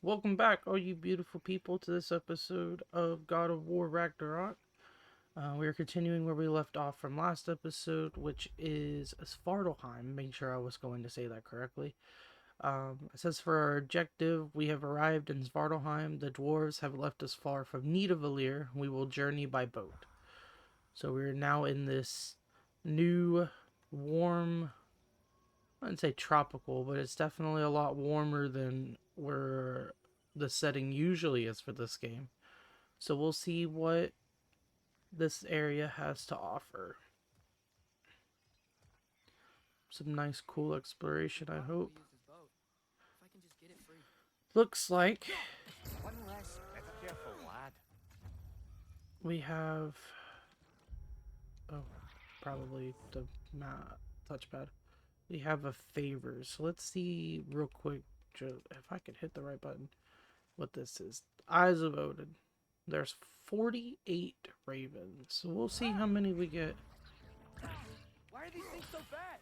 welcome back, all you beautiful people, to this episode of God of War Ragnarök. We are continuing where we left off from last episode, which is Svartalfheim. Make sure I was going to say that correctly. It says for our objective, we have arrived in Svartalfheim. The dwarves have left us far from Nidavellir. We will journey by boat. So we're now in this new, warm, I wouldn't say tropical, but it's definitely a lot warmer than where the setting usually is for this game. So we'll see what this area has to offer. Some nice, cool exploration, I hope. Looks like we have, oh, probably the touchpad. We have a favor. So let's see real quick, if I could hit the right button, what this is. Eyes of Odin. There's 48 ravens. So we'll see how many we get. Why are these things so fast?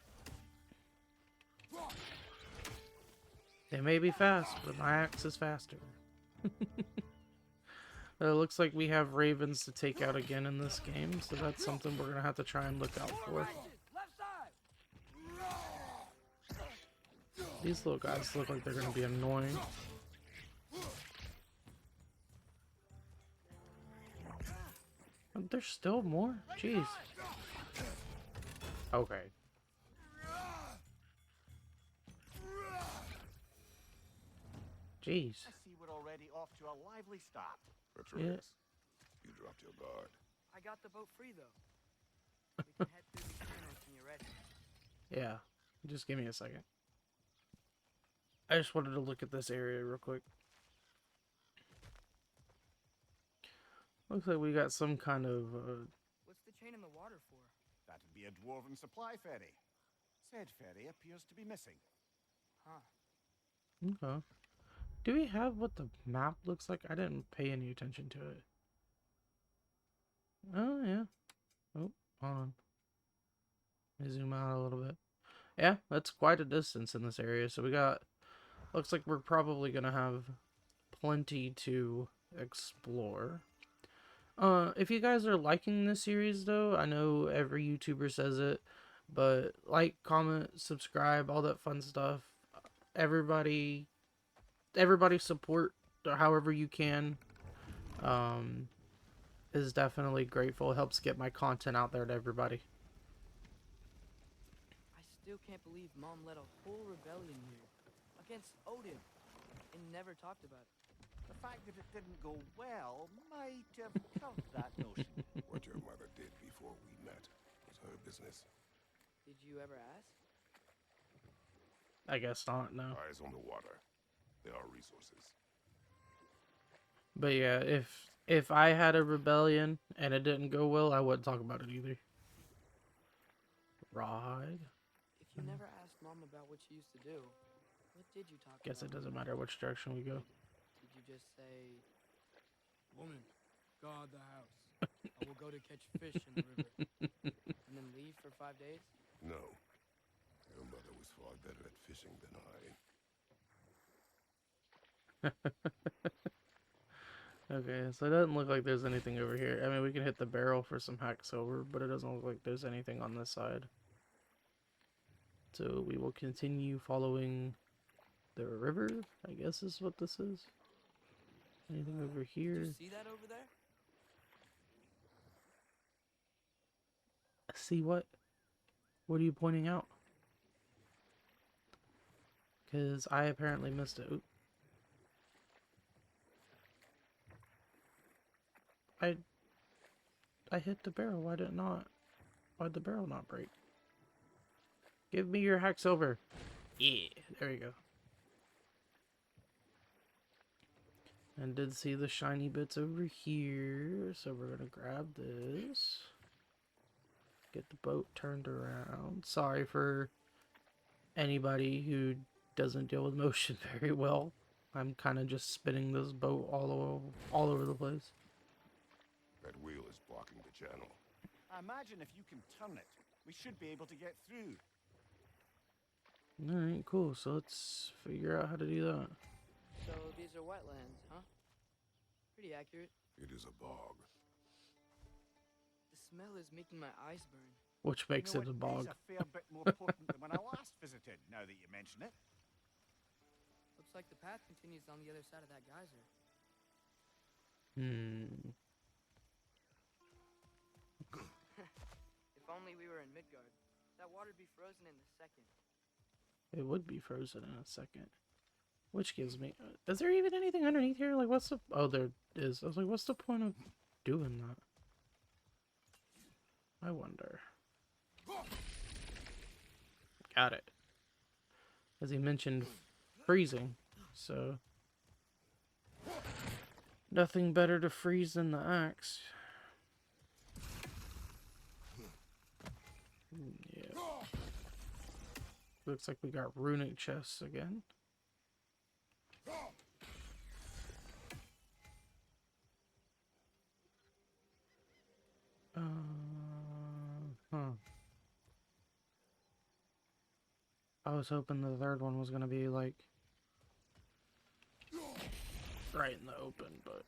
They may be fast, but my axe is faster. It looks like we have ravens to take out again in this game, so that's something we're going to have to try and look out for. These little guys look like they're going to be annoying. There's still more? Jeez. Okay. Jeez. I see we're already off to a lively start. Patrice, Yeah. you dropped your guard. I got the boat free though. We can head through these tunnels when you're ready. Yeah. Just give me a second. I just wanted to look at this area real quick. Looks like we got some kind of What's the chain in the water for? That'd be a dwarven supply ferry. Said ferry appears to be missing. Huh. okay. Do we have what the map looks like? I didn't pay any attention to it. Oh, yeah. Oh, hold on. Let me zoom out a little bit. Yeah, that's quite a distance in this area. So we got... Looks like we're probably going to have plenty to explore. If you guys are liking this series, though, I know every YouTuber says it, but like, comment, subscribe, all that fun stuff. Everybody support however you can. Is definitely grateful. It helps get my content out there to everybody. I still can't believe Mom led a whole rebellion here against Odin and never talked about it. The fact that it didn't go well might have killed that notion. What your mother did before we met was her business. Did you ever ask? I guess not, no. Eyes on the water. There are resources. But yeah, if I had a rebellion and it didn't go well, I wouldn't talk about it either. Ride? If you never asked Mom about what she used to do, what did you talk Guess about? it doesn't matter which direction we go. Did you just say, "Woman, guard the house. I will go to catch fish in the river," and then leave for 5 days? No. Your mother was far better at fishing than I. Okay, so it doesn't look like there's anything over here. I mean, we can hit the barrel for some hack silver, but it doesn't look like there's anything on this side. So we will continue following the river, I guess is what this is. Anything over Did here? you see that over there? See what? What are you pointing out? Because I apparently missed it. Oop. I hit the barrel. Why did it not? Why'd the barrel not break? Give me your hack silver. Yeah, there you go. And did see the shiny bits over here, so we're gonna grab this. Get the boat turned around. Sorry for anybody who doesn't deal with motion very well. I'm kind of just spinning this boat all over the place. That wheel is blocking the channel. I imagine if you can turn it, we should be able to get through. Alright, cool. So let's figure out how to do that. So the these are wetlands, huh? Pretty accurate. It is a bog. The smell is making my eyes burn. Which makes it a It bog. is a fair bit more potent than when I last visited, now that you mention it. Looks like the path continues on the other side of that geyser. If only we were in Midgard. That water'd be frozen in a second. It would be frozen in a second. Which gives me... Is there even anything underneath here? Like, what's the... Oh, there is. I was like, what's the point of doing that? I wonder. Got it. As he mentioned, freezing. So... Nothing better to freeze than the axe. Yeah. Looks like we got runic chests again. I was hoping the third one was gonna be like right in the open, but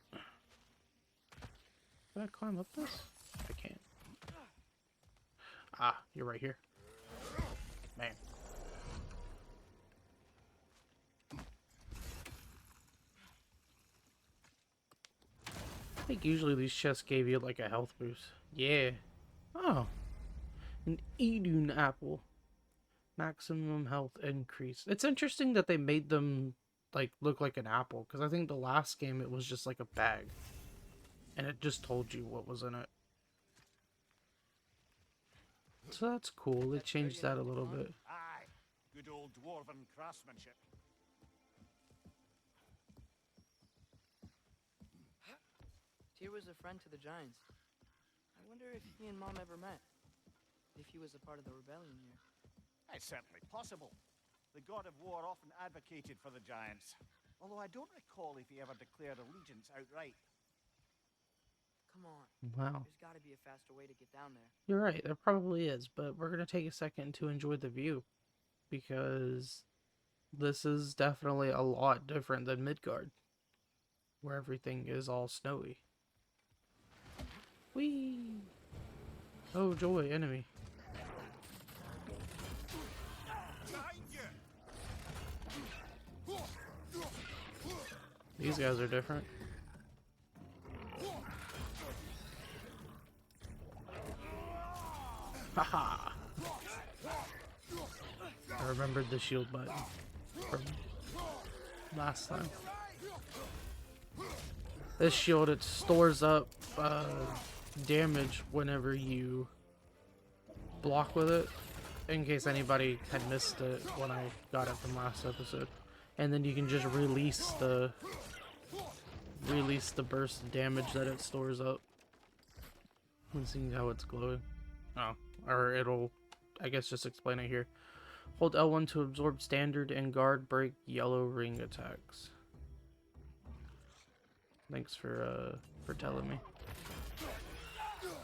can I climb up this? I can't. Ah, you're right here. Man. I think usually these chests gave you like a health boost. Yeah. Oh. An Edun apple. Maximum health increase. It's interesting that they made them like look like an apple, because I think the last game it was just like a bag. And it just told you what was in it. So that's cool. They changed that a little bit. Aye, good old dwarven craftsmanship. Tyr was a friend to the giants. I wonder if he and Mom ever met. If he was a part of the rebellion here. It's certainly possible. The God of War often advocated for the giants, although I don't recall if he ever declared allegiance outright. Come on. Wow. There's got to be a faster way to get down there. You're right, there probably is, but we're going to take a second to enjoy the view, because this is definitely a lot different than Midgard, where everything is all snowy. Whee! Oh joy, enemy. These guys are different. Haha! I remembered the shield button from last time. This shield, it stores up damage whenever you block with it, in case anybody had missed it when I got it from last episode. And then you can just release the burst of damage that it stores up. Let's see how it's glowing. Oh, or it'll, I guess, just explain it here. Hold L1 to absorb standard and guard break yellow ring attacks. Thanks for telling me,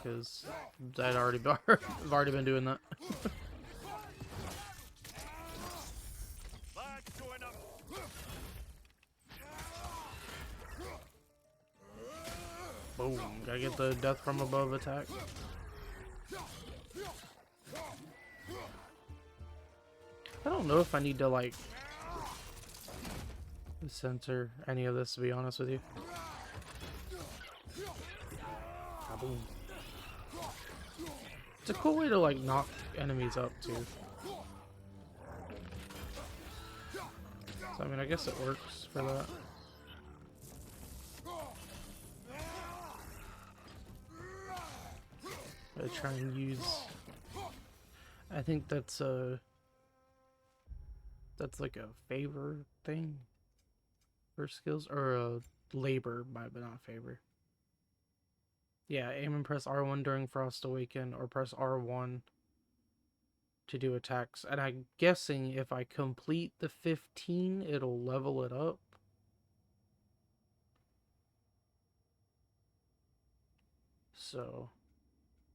because I've already been doing that. Boom! Gotta get the death from above attack. I don't know if I need to like censor any of this, to be honest with you. Kaboom. It's a cool way to like knock enemies up too. So I mean, I guess it works for that. I try and use. I think that's like a favor thing for skills, or a labor, but not favor. Yeah, aim and press R1 during Frost Awaken, or press R1 to do attacks. And I'm guessing if I complete the 15, it'll level it up. So,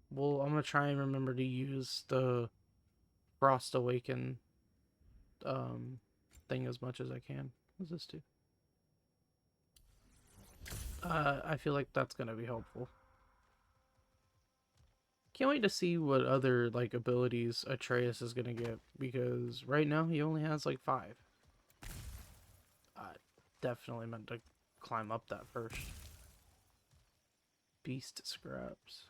well, I'm gonna try and remember to use the Frost Awaken thing as much as I can. What's this do? I feel like that's gonna be helpful. Can't wait to see what other like abilities Atreus is gonna get, because right now he only has like 5. I definitely meant to climb up that first. Beast scraps.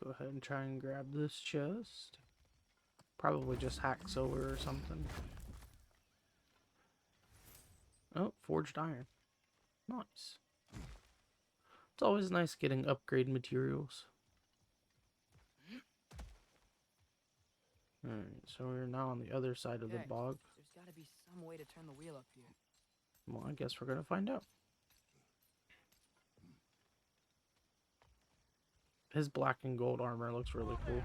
Go ahead and try and grab this chest. Probably just hack silver or something. Oh, forged iron. Nice. It's always nice getting upgrade materials. Alright, so we're now on the other side of the Okay, bog. there's gotta be some way to turn the wheel up here. Well, I guess we're gonna find out. His black and gold armor looks really cool.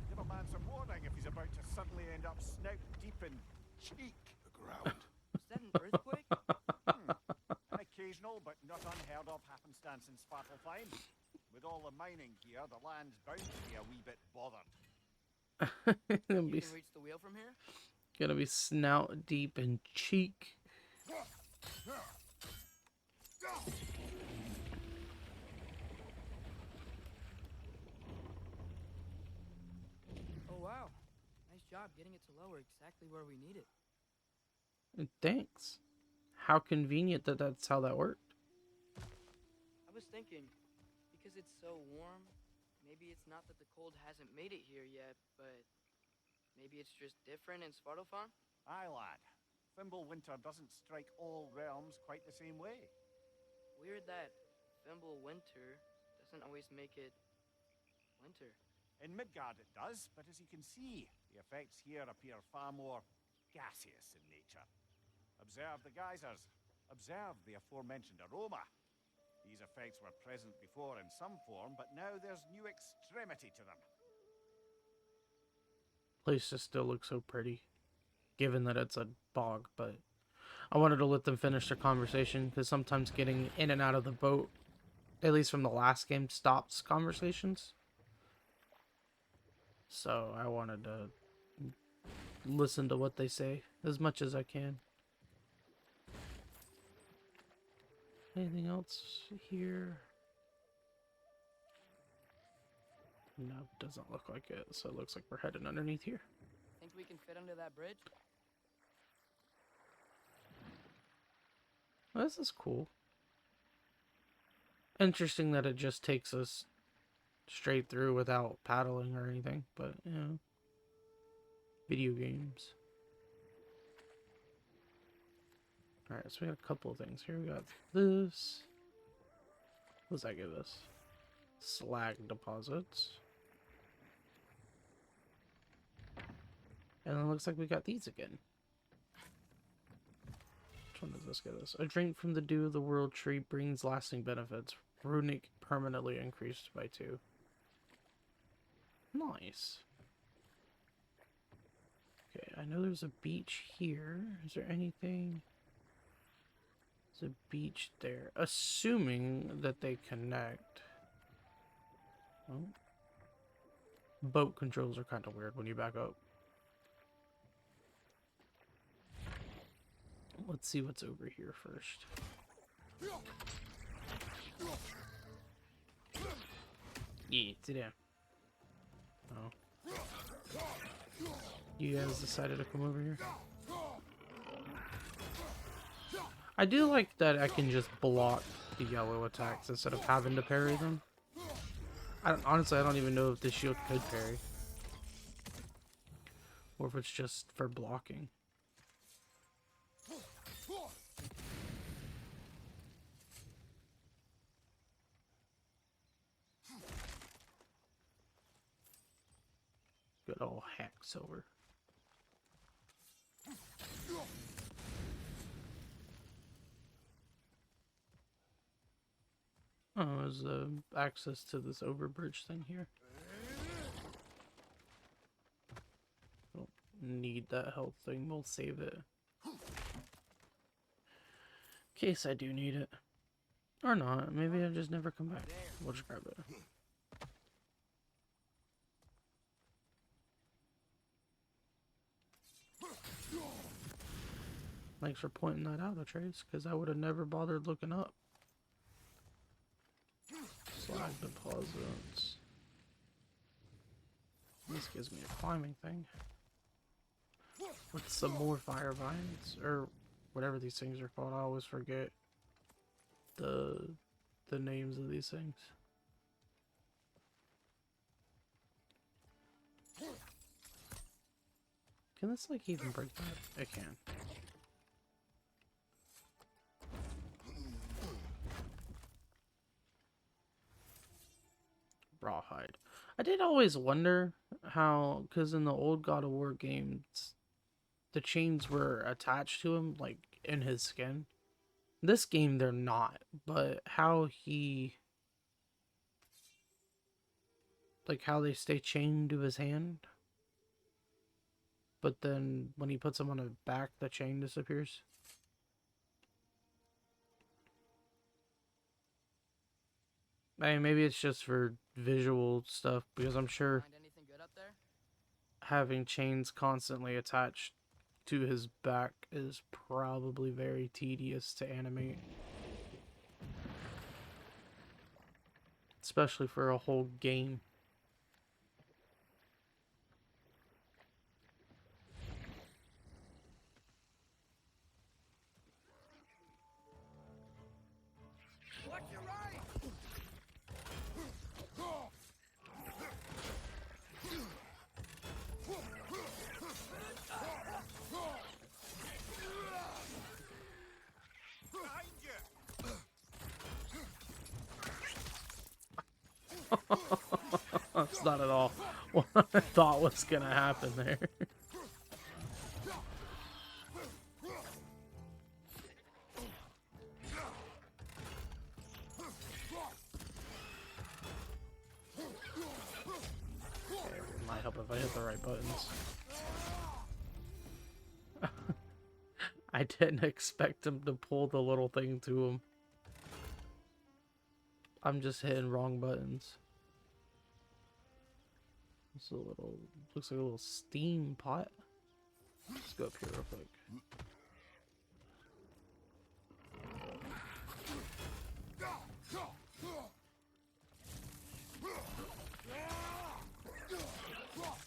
Give a man some warning if he's about to suddenly end up snout deep in cheek. The ground. Is that an earthquake? An occasional but not unheard of happenstance in Svartalfheim. With all the mining here, the land's bound to be a wee bit bothered. gonna, You be, can reach the wheel from here? gonna be snout deep in cheek. Oh wow. Nice job getting it to lower exactly where we need it. Thanks. How convenient that that's how that worked. I was thinking, because it's so warm, maybe it's not that the cold hasn't made it here yet, but maybe it's just different in Svartalfheim? Aye, lad. Thimble winter doesn't strike all realms quite the same way. Weird that Thimble winter doesn't always make it winter. In Midgard it does, but as you can see, the effects here appear far more gaseous in nature. Observe the geysers. Observe the aforementioned aroma. These effects were present before in some form, but now there's new extremity to them. Place just still looks so pretty, given that it's a bog, but I wanted to let them finish their conversation, because sometimes getting in and out of the boat, at least from the last game, stops conversations. So I wanted to listen to what they say as much as I can. Anything else here? No, doesn't look like it. So it looks like we're heading underneath here. Think we can fit under that bridge? Well, this is cool. Interesting that it just takes us straight through without paddling or anything, but you know, video games. Alright, so we got a couple of things here. We got this. What does that give us? Slag deposits. And then it looks like we got these again. Which one does this get us? A drink from the dew of the world tree brings lasting benefits. Runic permanently increased by 2. Nice. Okay, I know there's a beach here. Is there anything? There's a beach there. Assuming that they connect. Oh. Boat controls are kind of weird when you back up. Let's see what's over here first. Yeah, sit down. Oh. You guys decided to come over here? I do like that I can just block the yellow attacks instead of having to parry them. Honestly, I don't even know if this shield could parry. Or if it's just for blocking. Good old hack silver. Oh, there's access to this overbridge thing here. Don't need that health thing, we'll save it. In case I do need it. Or not, maybe I'll just never come back. We'll just grab it. Thanks for pointing that out, Atreus, because I would have never bothered looking up. Slag deposits. This gives me a climbing thing. With some more fire vines, or whatever these things are called. I always forget the names of these things. Can this like even break that? It can. Rawhide. I did always wonder how, because in the old God of War games, the chains were attached to him, like in his skin. This game, they're not, but how he, like how they stay chained to his hand, but then when he puts them on his back, the chain disappears. I mean, maybe it's just for visual stuff, because I'm sure Find anything good up there? having chains constantly attached to his back is probably very tedious to animate. Especially for a whole game. Watch your right! Behind you! That's not at all what I thought was gonna happen there. Okay, it might help if I hit the right buttons. I didn't expect him to pull the little thing to him. I'm just hitting wrong buttons. It's a little, looks like a little steam pot. Let's go up here real quick.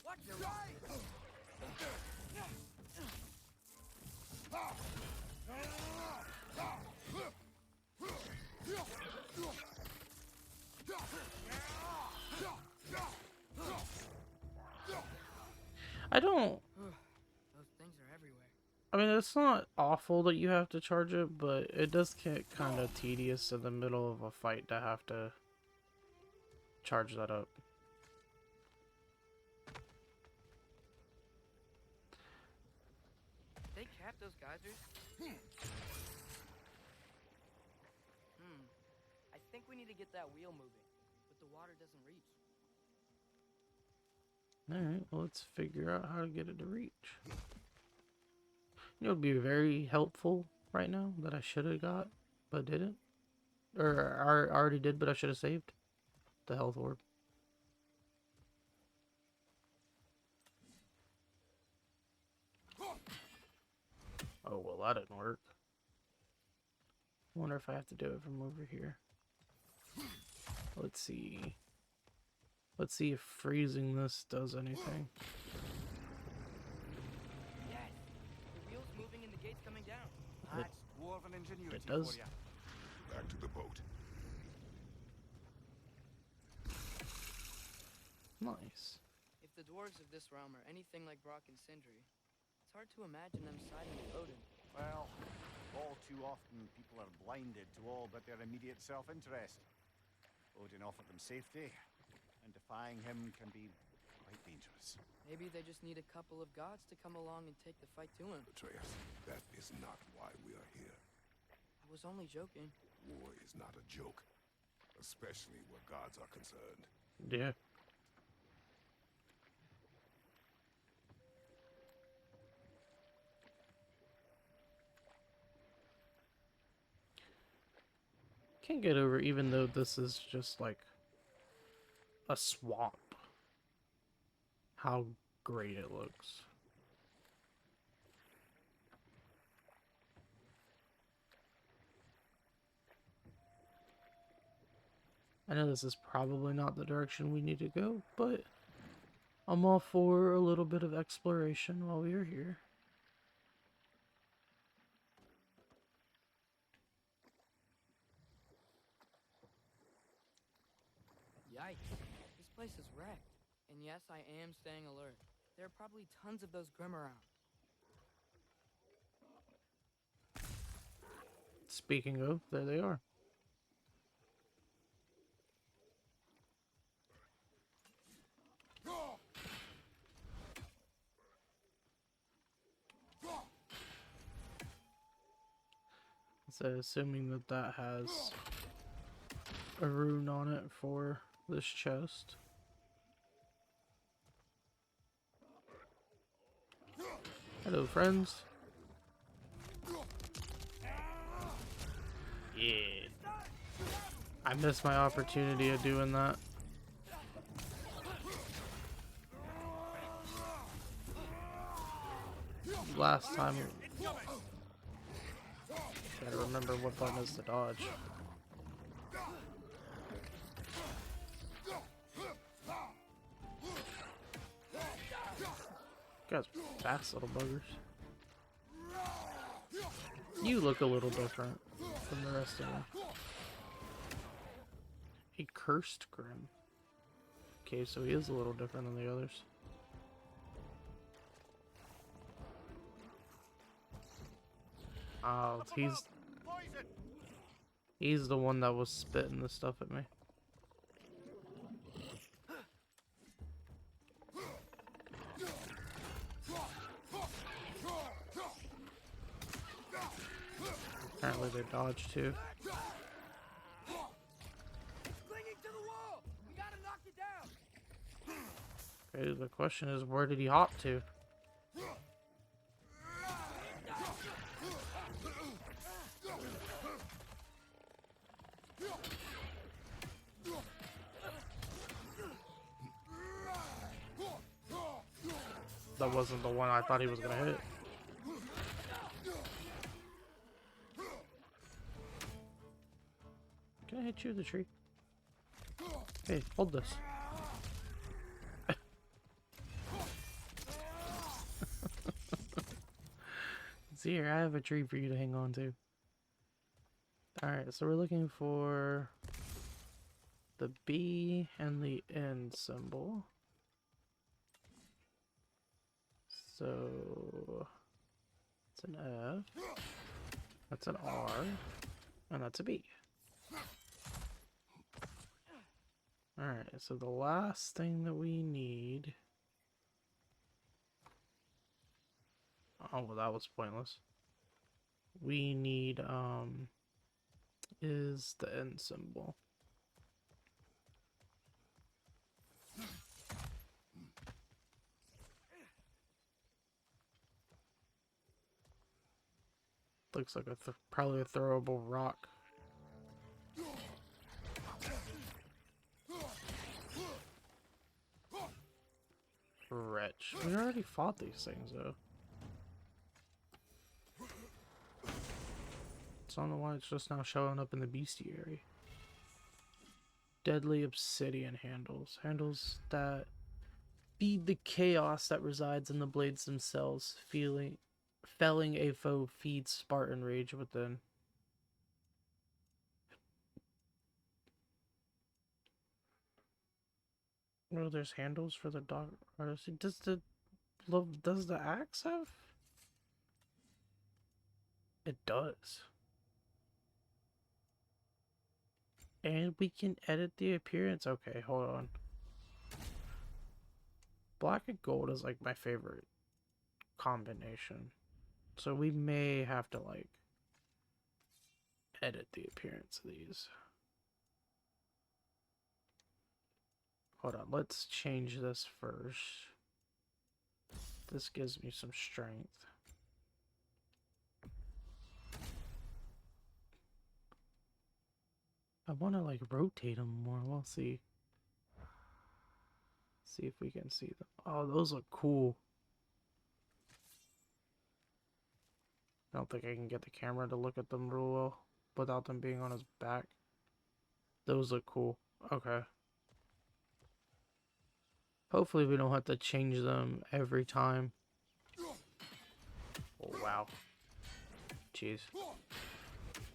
Watch your right! I don't, Those things are everywhere. I mean, it's not awful that you have to charge it, but it does get kind of tedious in the middle of a fight to have to charge that up. They cap those geysers? I think we need to get that wheel moving, but the water doesn't reach. Alright, well, let's figure out how to get it to reach. You know, it would be very helpful right now that I should have got, but didn't. Or I already did, but I should have saved. The health orb. Oh, well, that didn't work. I wonder if I have to do it from over here. Let's see. Let's see if freezing this does anything. Yes! The wheel's moving and the gate's coming down. That's dwarven ingenuity It does. for you. Back to the boat. Nice. If the dwarves of this realm are anything like Brok and Sindri, it's hard to imagine them siding with Odin. Well, all too often people are blinded to all but their immediate self-interest. Odin offered them safety, and defying him can be quite dangerous. Maybe they just need a couple of gods to come along and take the fight to him. Atreus, that is not why we are here. I was only joking. War is not a joke, especially where gods are concerned. Yeah. Can't get over, even though this is just like a swamp, how great it looks. I know this is probably not the direction we need to go, but I'm all for a little bit of exploration while we are here. Yikes. This place is wrecked. And yes, I am staying alert. There are probably tons of those Grim around. Speaking of, there they are. So assuming that that has a rune on it for this chest. Hello, friends. Yeah. I missed my opportunity of doing that. Last time. Gotta remember what button is to dodge. Guys are fast little buggers. You look a little different from the rest of them. A cursed Grim. Okay, so he is a little different than the others. Oh, he's the one that was spitting the stuff at me. Apparently they dodge too. Clinging to the wall! We gotta knock it down! Okay, the question is, where did he hop to? That wasn't the one I thought he was gonna hit. Can I hit you with the tree? Hey, hold this. See here, I have a tree for you to hang on to. Alright, so we're looking for the B and the N symbol. So it's an F, that's an R, and that's a B. Alright, so the last thing that we need... Oh, well, that was pointless. We need, is the N symbol. Looks like probably a throwable rock. Wretch. We already fought these things, though. So I don't know why it's just now showing up in the bestiary. Deadly obsidian handles. Handles that feed the chaos that resides in the blades themselves. Felling a foe feeds Spartan rage within. Oh, there's handles for the dog. Does the axe have? It does. And we can edit the appearance. Okay, hold on. Black and gold is like my favorite combination. So we may have to like edit the appearance of these. Hold on, let's change this first. This gives me some strength. I want to like rotate them more. We'll see. See if we can see them. Oh, those look cool. I don't think I can get the camera to look at them real well without them being on his back. Those look cool. Okay. Hopefully we don't have to change them every time. Oh, wow. Jeez.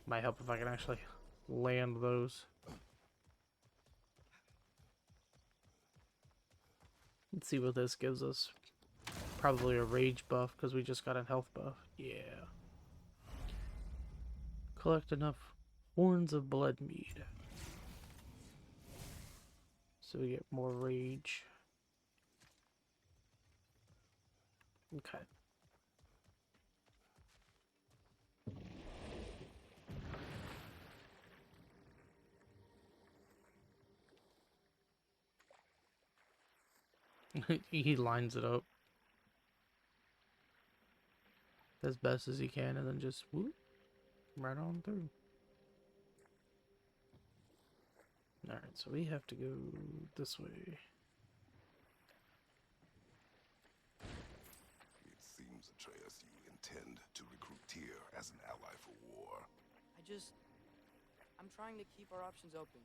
Might help if I can actually land those. Let's see what this gives us. Probably a rage buff because we just got a health buff. Yeah. Collect enough horns of blood mead. So we get more rage. Okay. He lines it up as best as he can and then just whoop right on through. Alright, so we have to go this way. It seems, Atreus, you intend to recruit Tyr as an ally for war. I'm trying to keep our options open.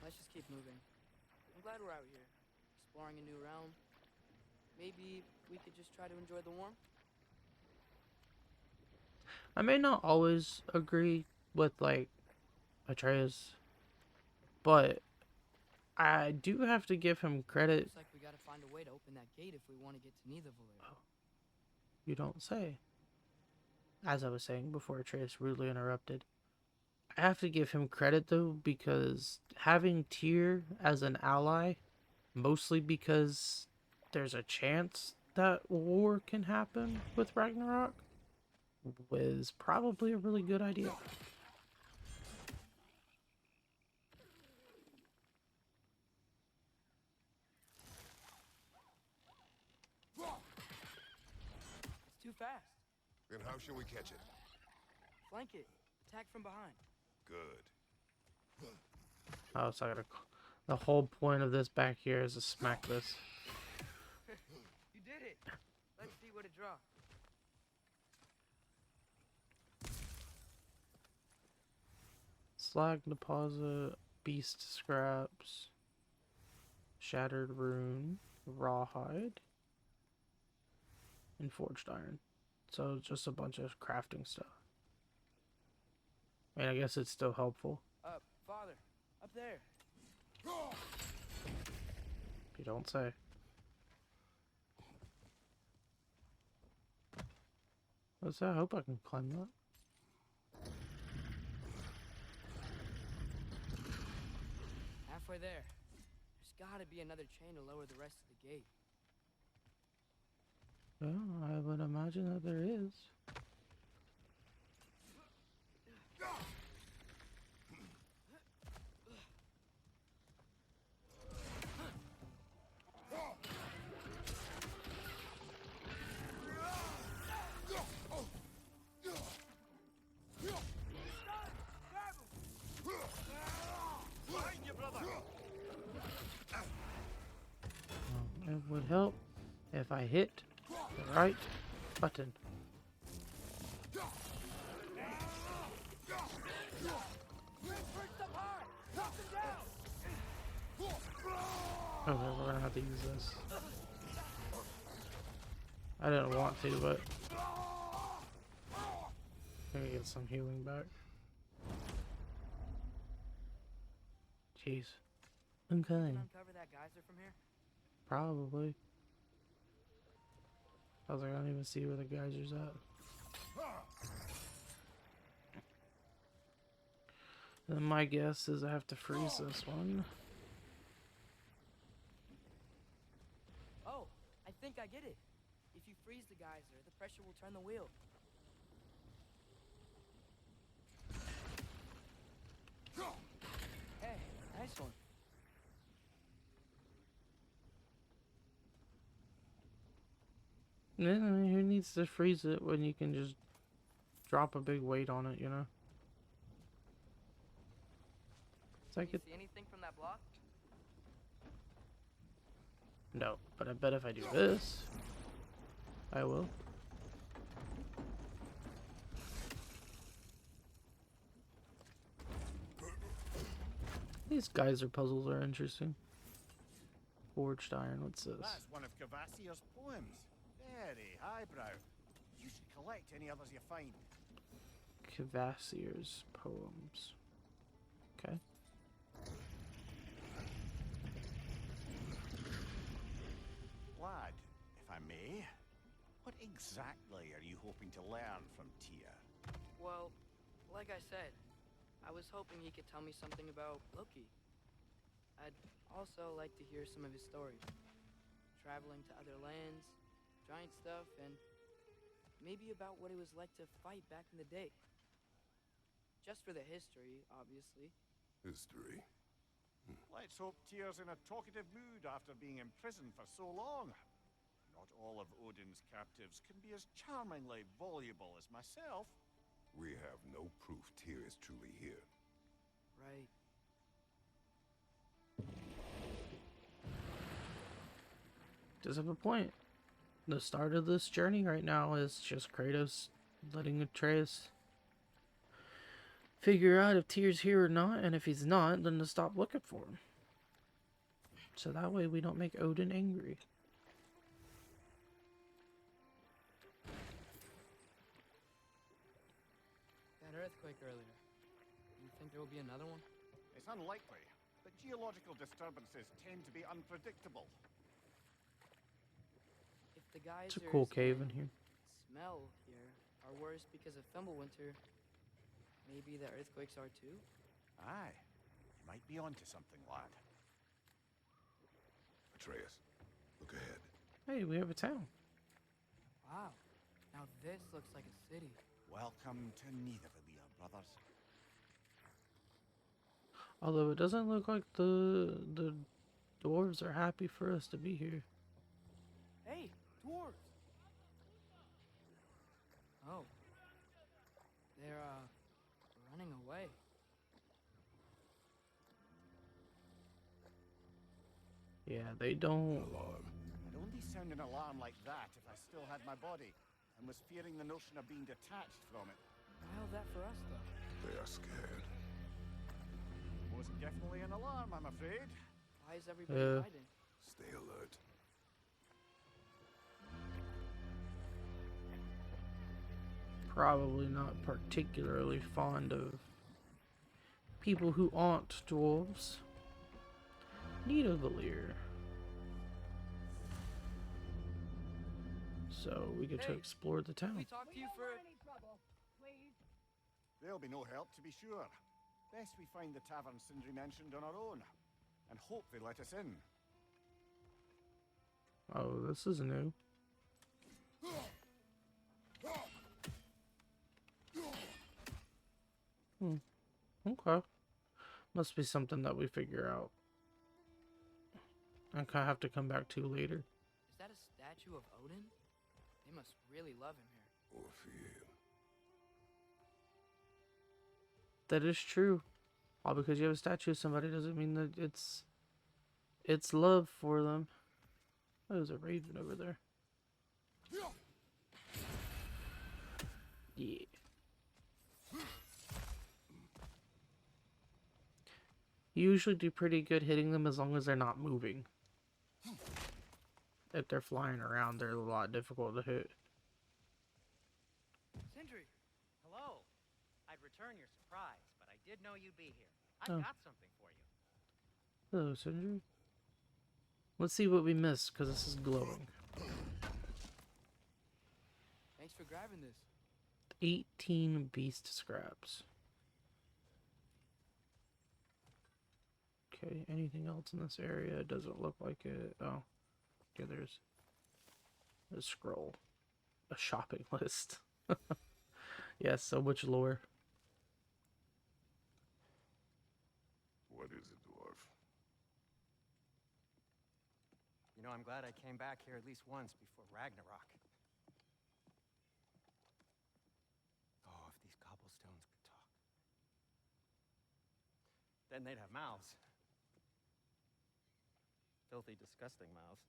Let's just keep moving. I'm glad we're out here, exploring a new realm. Maybe we could just try to enjoy the warmth? I may not always agree with, like, Atreus, but I do have to give him credit. Looks like we gotta find a way to open that gate if we want to get to Nidavellir. Oh, you don't say. As I was saying before Atreus rudely interrupted, I have to give him credit though, because having Tyr as an ally, mostly because there's a chance that war can happen with Ragnarok, was probably a really good idea. It's too fast. Then how shall we catch it? Flank it. Attack from behind. Good. Oh, so I gotta. The whole point of this back here is to smack this. You did it. Let's see what it draws. Slag deposit, beast scraps, shattered rune, rawhide, and forged iron. So just a bunch of crafting stuff. I mean, I guess it's still helpful. Father, up there. You don't say. What's that? I hope I can climb that. Halfway there. There's gotta be another chain to lower the rest of the gate. Yeah, I would imagine that there is. It would help if I hit the right button. Okay, we're gonna have to use this. I didn't want to, but I'm gonna get some healing back. Jeez. Okay. Can uncover that geyser from here? Probably. I was like, I don't even see where the geyser's at. Then my guess is I have to freeze this one. Oh, I think I get it. If you freeze the geyser, the pressure will turn the wheel. Hey, nice one. Yeah, I mean, who needs to freeze it when you can just drop a big weight on it, you know? It's like You it. see anything from that block? No, but I bet if I do this, I will. These geyser puzzles are interesting. Forged iron, what's this? That's one of Cavassier's poems. Very highbrow. You should collect any others you find. Cavassier's poems. Okay. Lad, if I may, what exactly are you hoping to learn from Tyr? Well, like I said, I was hoping he could tell me something about Loki. I'd also like to hear some of his stories. Traveling to other lands, giant stuff, and maybe about what it was like to fight back in the day. Just for the history, obviously. History. Let's hope Tyr's in a talkative mood after being imprisoned for so long. Not all of Odin's captives can be as charmingly voluble as myself. We have no proof Tyr is truly here. Right. Does have a point. The start of this journey right now is just Kratos letting Atreus figure out if Tyr's here or not, and if he's not, then to stop looking for him. So that way we don't make Odin angry. That earthquake earlier. You think there will be another one? It's unlikely, but geological disturbances tend to be unpredictable. If the guys It's a cool cave in here. smell here are worse because of Thimblewinter, maybe the earthquakes are too? Aye, you might be onto something, lad. Atreus, look ahead. Hey, we have a town. Wow. Now this looks like a city. Welcome to Nidavellir, brothers. Although it doesn't look like the dwarves are happy for us to be here. Hey, dwarves! Oh. They're, running away. Yeah, they don't. Alarm. I'd only sound an alarm like that if I still had my body, and was fearing the notion of being detached from it. How's that for us, though? They are scared. Most definitely an alarm, I'm afraid. Why is everybody hiding? Stay alert. Probably not particularly fond of people who aren't dwarves. Nidavellir. So we get to Hey, explore the Can town. we talk to you for... There'll be no help, to be sure. Best we find the tavern Sindri mentioned on our own, and hope they let us in. Oh, this is new. Okay. Must be something that we figure out. I kind of have to come back to later. Is that a statue of Odin? They must really love him here. Or fear him. That is true. All because you have a statue of somebody doesn't mean that it's love for them. Oh, there's a raven over there. Yeah. You usually do pretty good hitting them as long as they're not moving. If they're flying around, they're a lot difficult to hit. Sindri! Hello. I'd return your surprise, but I did know you'd be here. I've got something for you. Hello, Sindri. Let's see what we missed, because this is glowing. Thanks for grabbing this. 18 beast scraps. Okay, anything else in this area? It doesn't look like it. Oh, okay, there's a scroll. A shopping list. Yes, so much lore. What is it, dwarf? You know, I'm glad I came back here at least once before Ragnarok. Oh, if these cobblestones could talk. Then they'd have mouths. Filthy, disgusting mouths.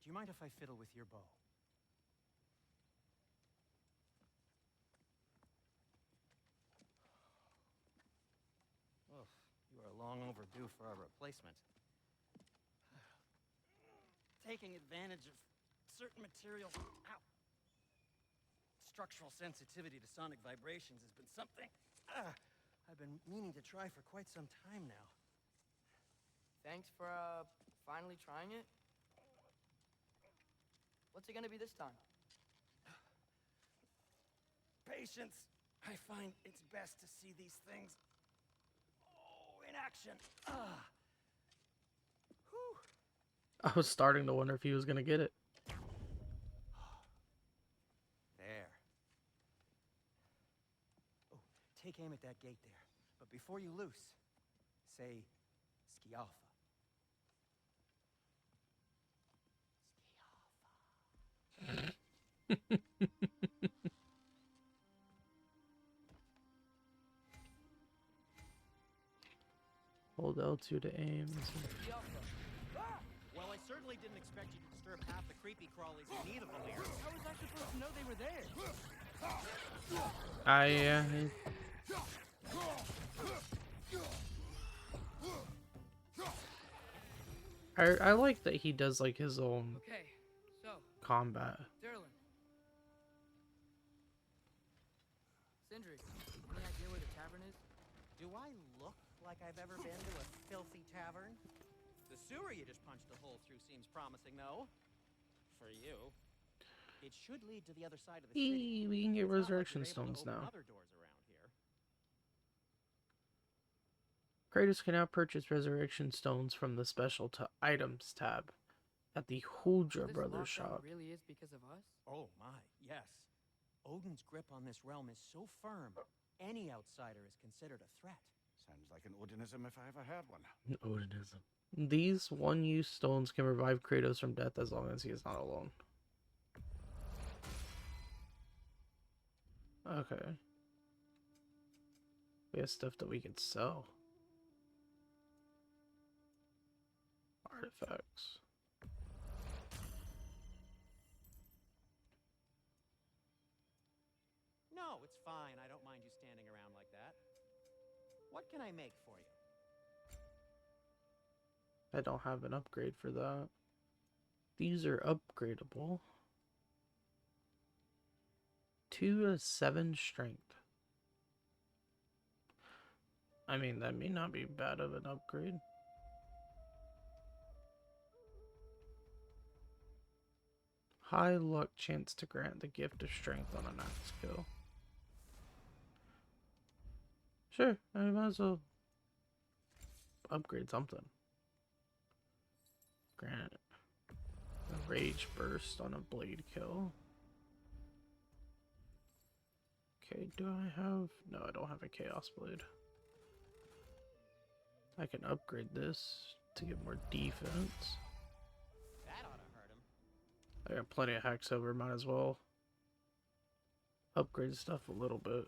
Do you mind if I fiddle with your bow? long overdue for a replacement. Taking advantage of certain materials. Ow. Structural sensitivity to sonic vibrations has been something I've been meaning to try for quite some time now. Thanks for, finally trying it. What's it gonna be this time? Patience. I find it's best to see these things in action. Whew. I was starting to wonder if he was gonna get it. There. Oh, take aim at that gate there. But before you loose, say Skialfa. Hold L2 to aim. Well, I certainly didn't expect you to disturb half the creepy crawlies in Nidavellir. How was I supposed to know they were there? Yeah. I like that he does like his own Okay, so, combat. Durlin. Sindri, any idea where the tavern is? Do I look like I've ever been to a filthy tavern? The sewer you just punched a hole through seems promising, though. For you. It should lead to the other side of the city. We can get It's not like resurrection you're able to stones open now. other doors around here. Kratos can now purchase resurrection stones from the special items tab at the Huldra This Brothers lockdown shop. really is because of us? Oh my, yes. Odin's grip on this realm is so firm, any outsider is considered a threat. Sounds like an Odinism if I ever had one. Odinism. These one-use stones can revive Kratos from death as long as he is not alone. Okay. We have stuff that we can sell. Artifacts. No, it's fine. I don't mind you standing around like that. What can I make for you? I don't have an upgrade for that. These are upgradable. 2 to 7 strength. I mean, that may not be bad of an upgrade. High luck chance to grant the gift of strength on an axe skill. Sure, I might as well upgrade something. Grant a rage burst on a blade kill. Okay, do I have... No, I don't have a chaos blade. I can upgrade this to get more defense. That ought to hurt him. I got plenty of hacks over, might as well upgrade stuff a little bit.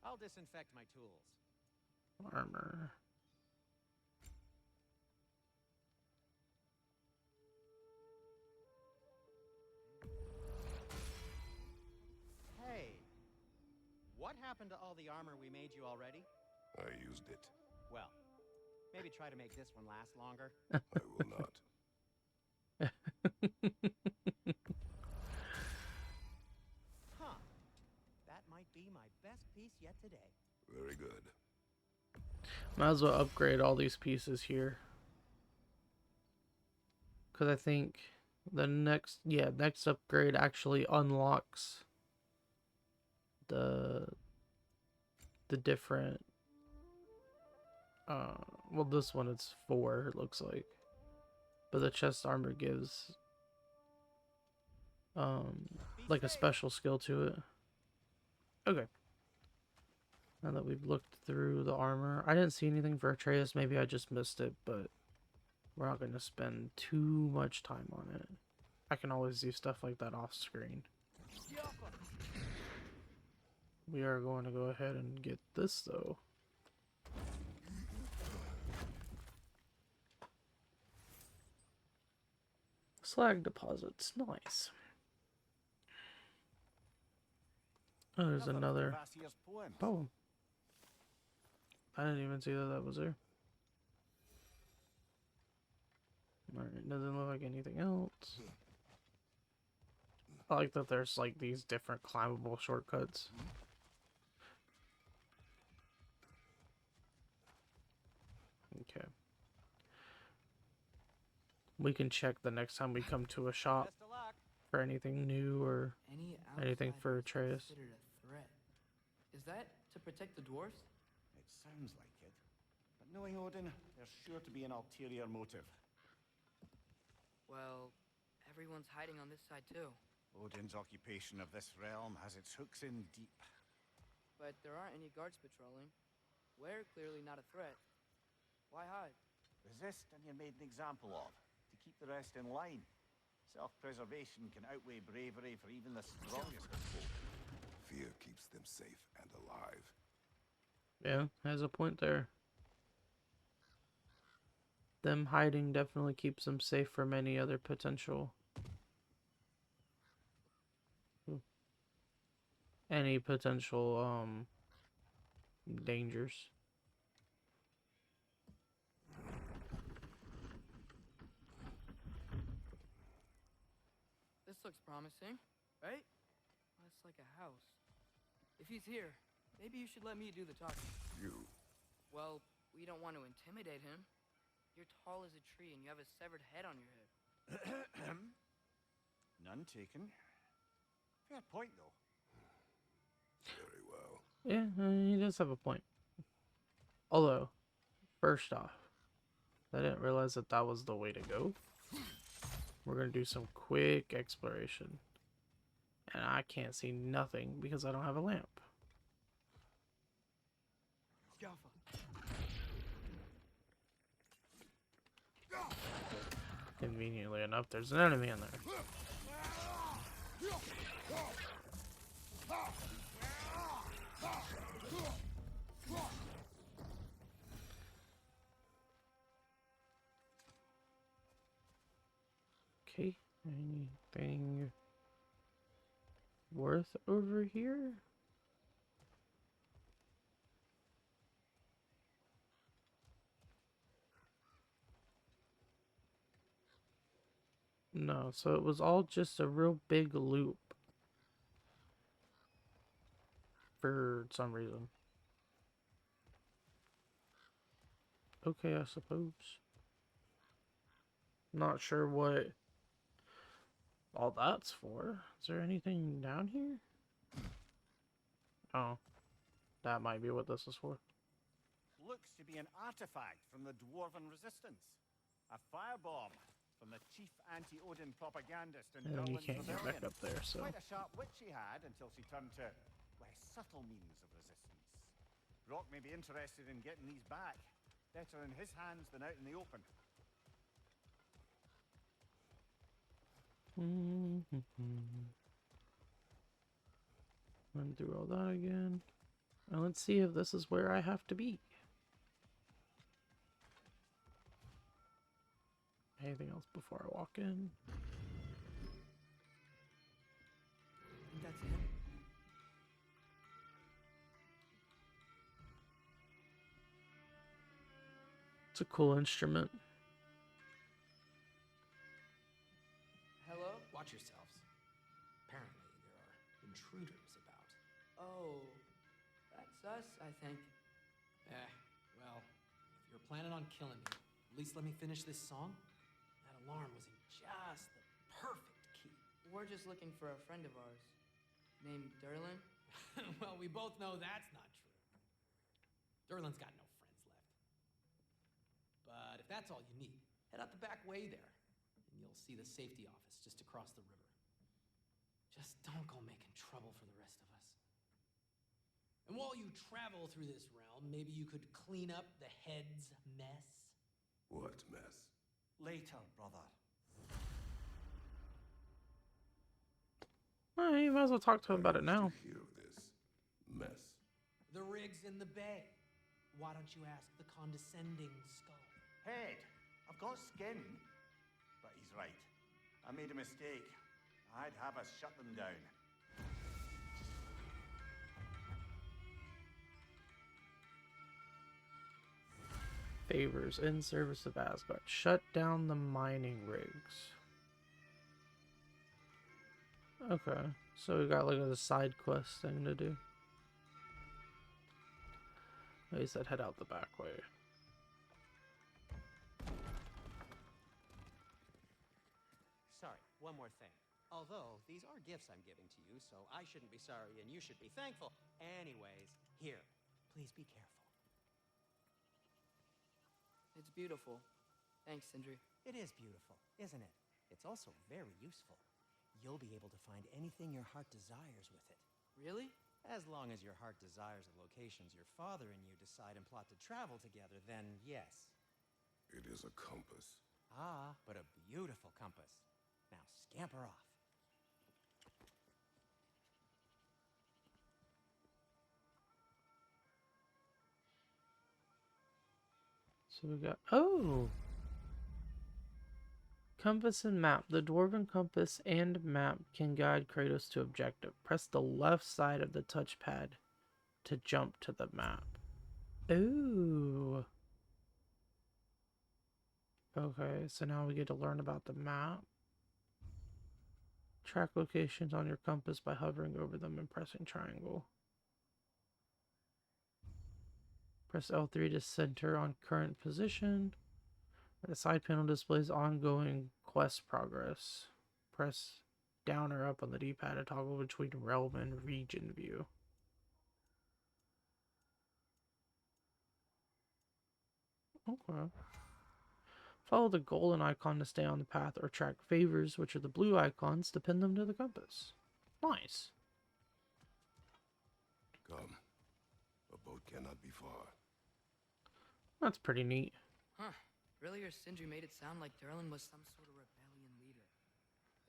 I'll disinfect my tools. Armor. Hey, what happened to all the armor we made you already? I used it. Well, maybe try to make this one last longer. I will not. Huh. That might be my best piece yet today. Very good. Might as well upgrade all these pieces here. Because I think the next upgrade actually unlocks the different well, this one it's 4, it looks like, but the chest armor gives like a special skill to it. Okay, now that we've looked through the armor, I didn't see anything for Atreus. Maybe I just missed it, but we're not going to spend too much time on it. I can always do stuff like that off screen. We are going to go ahead and get this, though. Slag deposits. Nice. Oh, there's another poem. I didn't even see that that was there. Alright, doesn't look like anything else. I like that there's like these different climbable shortcuts. Okay. We can check the next time we come to a shop Best of luck. for anything new or Any anything for outsider is Atreus. considered a threat. Is that to protect the dwarves? It sounds like it. But knowing Odin, there's sure to be an ulterior motive. Well, everyone's hiding on this side too. Odin's occupation of this realm has its hooks in deep. But there aren't any guards patrolling. We're clearly not a threat. Why hide? Resist and you're made an example of, to keep the rest in line. Self-preservation can outweigh bravery for even the strongest of folk. Fear keeps them safe and alive. Yeah, has a point there. Them hiding definitely keeps them safe from any other potential. Any potential, dangers. This looks promising, right? That's like a house. If he's here, maybe you should let me do the talking. You. Well, we don't want to intimidate him. You're tall as a tree and you have a severed head on your head. None taken. Fair point, though. Very well. Yeah, he does have a point. Although, first off, I didn't realize that that was the way to go. We're going to do some quick exploration. And I can't see nothing because I don't have a lamp. Conveniently enough, there's an enemy in there. Okay, anything worth over here? No, so it was all just a real big loop. For some reason. Okay, I suppose. Not sure what all that's for. Is there anything down here? Oh, that might be what this is for. Looks to be an artifact from the Dwarven resistance. A firebomb from the chief anti-Odin propagandist in And you Durlin's can't get back rebellion. up there, so. Quite a sharp wit she had until she turned to less subtle means of resistance. Brok may be interested in getting these back. Better in his hands than out in the open. Run through all that again. Now let's see if this is where I have to be. Anything else before I walk in? That's it. It's a cool instrument. Hello? Watch yourselves. Apparently, there are intruders about. Oh, that's us, I think. Well, if you're planning on killing me, at least let me finish this song. That alarm was in just the perfect key. We're just looking for a friend of ours named Durlin. Well, we both know that's not true. Durlin's got no friends left. But if that's all you need, head out the back way there, and you'll see the safety office just across the river. Just don't go making trouble for the rest of us. And while you travel through this realm, maybe you could clean up the head's mess. What mess? Later, brother. Well, you might as well talk to him about it now. To hear of this mess. The rig's in the bay. Why don't you ask the condescending skull? Head, I've got skin. But he's right. I made a mistake. I'd have us shut them down. favors in service of Asgard. Shut down the mining rigs. Okay, so we got like a side quest thing to do. He said head out the back way. Sorry, one more thing. Although, these are gifts I'm giving to you, so I shouldn't be sorry and you should be thankful. Anyways, here, please be careful. It's beautiful. Thanks, Sindri. It is beautiful, isn't it? It's also very useful. You'll be able to find anything your heart desires with it. Really? As long as your heart desires the locations your father and you decide and plot to travel together, then yes. It is a compass. Ah, but a beautiful compass. Now scamper off. So we got, oh! Compass and map. The dwarven compass and map can guide Kratos to objective. Press the left side of the touchpad to jump to the map. Ooh. Okay, so now we get to learn about the map. Track locations on your compass by hovering over them and pressing triangle. Press L3 to center on current position. The side panel displays ongoing quest progress. Press down or up on the D-pad to toggle between realm and region view. Okay. Follow the golden icon to stay on the path, or track favors, which are the blue icons, to pin them to the compass. Nice. Come. A boat cannot be far. That's pretty neat. Huh. Earlier, Sindri made it sound like Durlin was some sort of rebellion leader.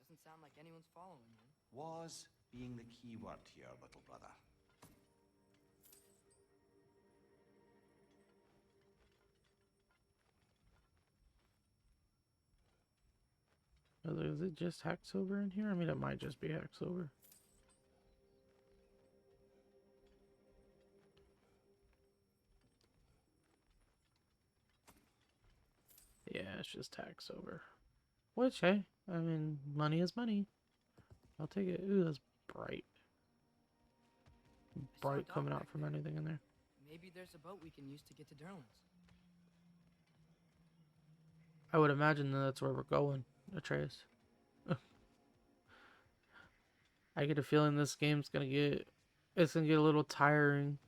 Doesn't sound like anyone's following him. Was being the key word here, little brother. Is it just Hacksilver in here? I mean, it might just be Hacksilver. Yeah, it's just Hacksilver. Which, hey, I mean, money is money. I'll take it. Ooh, that's bright. Bright coming out from anything in there. Maybe there's a boat we can use to get to Durlin's. I would imagine that's where we're going, Atreus. I get a feeling this game's gonna get... It's gonna get a little tiring.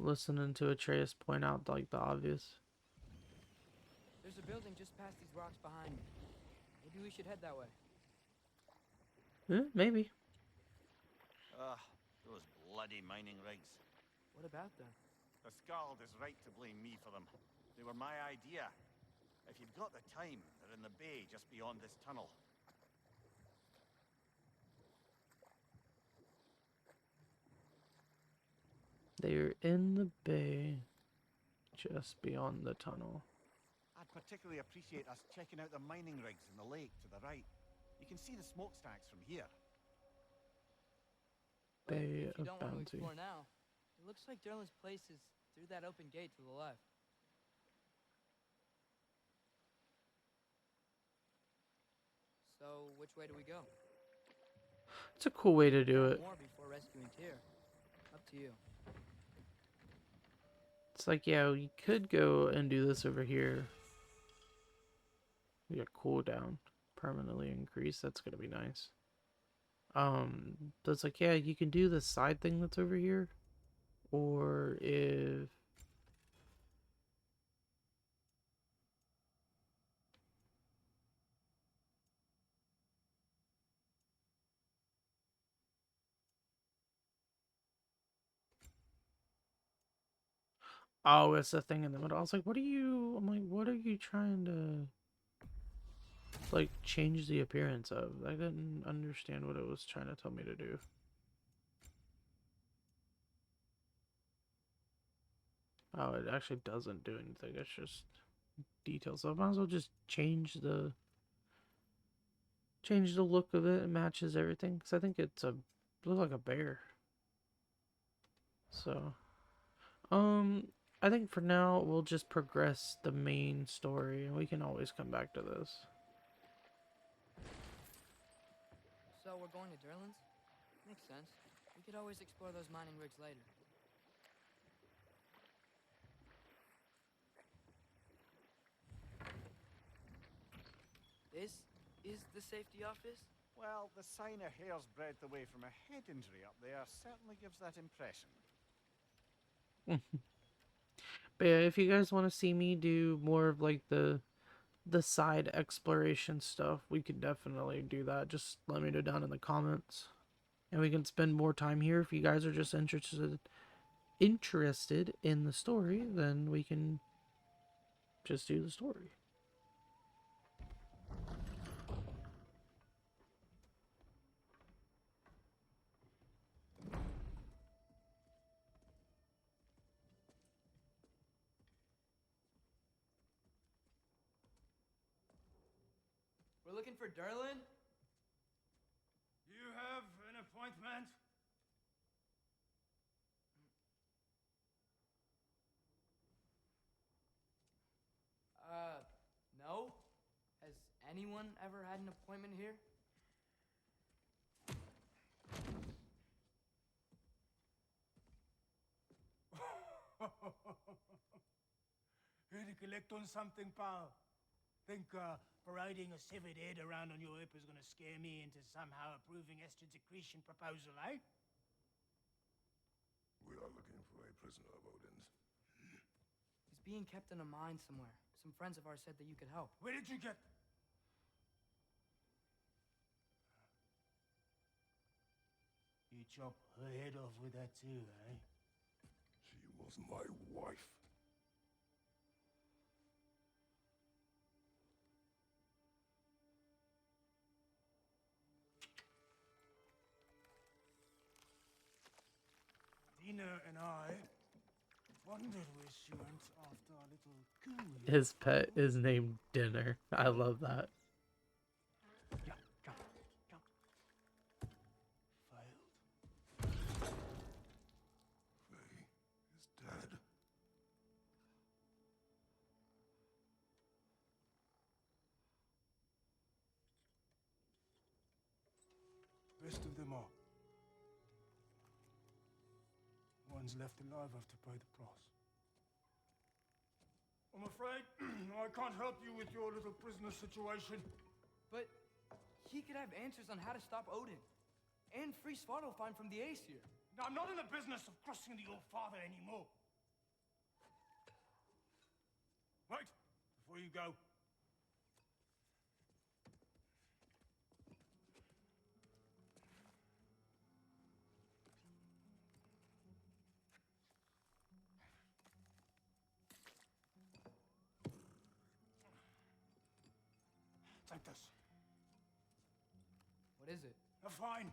Listening to Atreus point out, like, the obvious. There's a building just past these rocks behind me. Maybe we should head that way. Maybe. Those bloody mining rigs. What about them? The Skald is right to blame me for them. They were my idea. If you've got the time, they're in the bay just beyond this tunnel. They're in the bay just beyond the tunnel. I'd particularly appreciate us checking out the mining rigs in the lake to the right. You can see the smokestacks from here. But Bay if you of don't want to Bounty. explore now, it looks like Durlin's place is through that open gate to the left. So, which way do we go? It's a cool way to do it. More before rescuing Tyr. Up to you. It's like, yeah, we could go and do this over here. We got cooldown permanently increased. That's gonna be nice. So it's like, yeah, you can do the side thing that's over here, or if oh, it's the thing in the middle. I was like, what are you? I'm like, what are you trying to like change the appearance of? I didn't understand what it was trying to tell me to do. Oh, it actually doesn't do anything. It's just details. So I might as well just change the look of it. It matches everything. Because I think it's a looks like a bear. So, I think for now we'll just progress the main story, and we can always come back to this. So we're going to Durlin's? Makes sense. We could always explore those mining rigs later. This is the safety office? Well, the sign a hair's breadth away from a head injury up there certainly gives that impression. But yeah, if you guys want to see me do more of like the side exploration stuff, we could definitely do that. Just let me know down in the comments, and we can spend more time here. If you guys are just interested in the story, then we can just do the story. We're looking for Durlin? You have an appointment? No? Has anyone ever had an appointment here? Here to collect on something, pal. Think parading a severed head around on your hip is gonna scare me into somehow approving estrogen secretion proposal, eh? We are looking for a prisoner of Odin's. He's being kept in a mine somewhere. Some friends of ours said that you could help. Where did you get... You chop her head off with that too, eh? She was my wife. Dina and I wondered where she went after our little coup. His pet is named Dinner. I love that. Jump, jump, jump. Failed. Faye is dead. Rest of them are. Ones left alive have to pay the price. I'm afraid I can't help you with your little prisoner situation. But he could have answers on how to stop Odin. And free Svartalfheim from the Aesir. I'm not in the business of crossing the old father anymore. Right, before you go. Take this. What is it? A fine.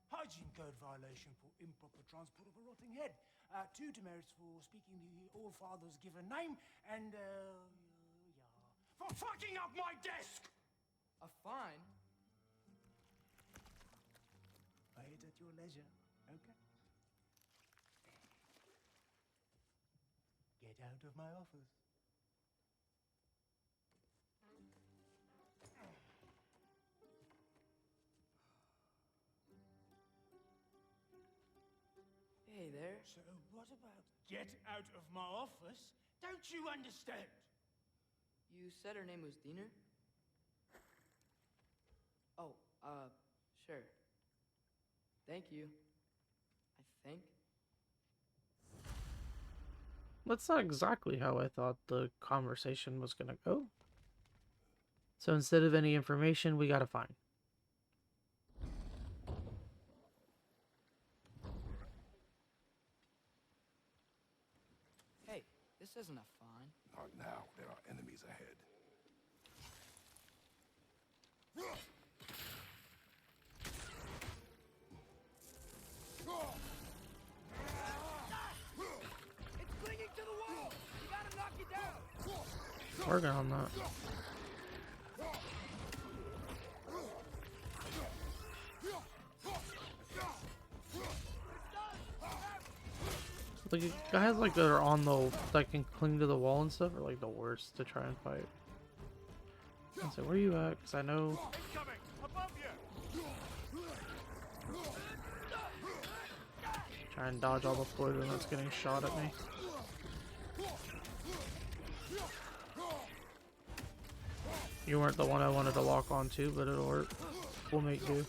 Hygiene code violation for improper transport of a rotting head. 2 demerits for speaking the All-Father's given name, and, for fucking up my desk! A fine? Pay it at your leisure, okay? Get out of my office. Hey there. So what about get out of my office? Don't you understand? You said her name was Diener? Oh, sure. Thank you. I think. That's not exactly how I thought the conversation was gonna go. So instead of any information, we gotta find. Hey, this isn't a fine. Not now. There are enemies ahead. It's clinging to the wall! You gotta knock it down! Working on that. Like guys like that are on the that can cling to the wall and stuff are like the worst to try and fight. I say, where you at? Cause I know. Incoming! Above you! Try and dodge all the poison that's getting shot at me. You weren't the one I wanted to lock on to, but it'll work. We'll make do.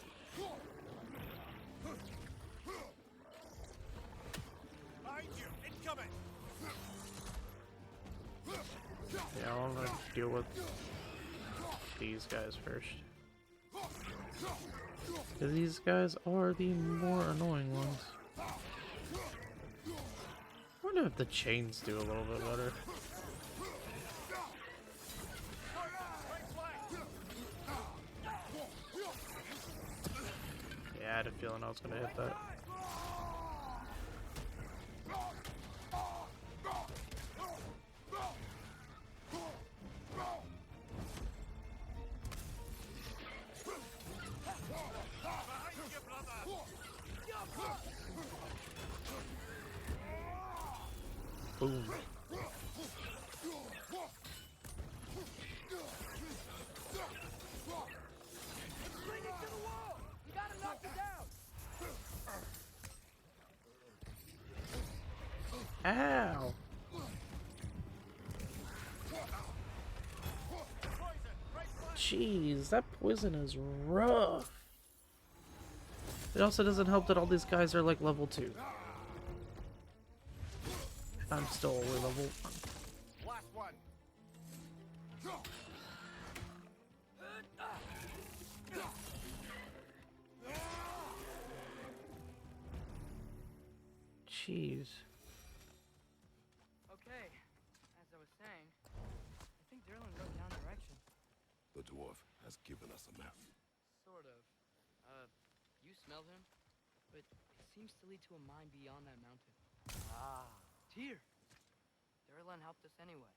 Behind you! Incoming! Yeah, I'm gonna deal with these guys first. Because these guys are the more annoying ones. I wonder if the chains do a little bit better. Yeah, I had a feeling I was gonna hit that. Boom. Bring it to the wall! You gotta knock it down! Ow! Jeez, that poison is rough. It also doesn't help that all these guys are like level 2. I'm still only level 1. Last one! Jeez. Okay, as I was saying, I think Durlin wrote down directions. The dwarf has given us a map. Sort of. You smell him? But it seems to lead to a mine beyond that mountain. Ah. Tyr! Durlin helped us anyway.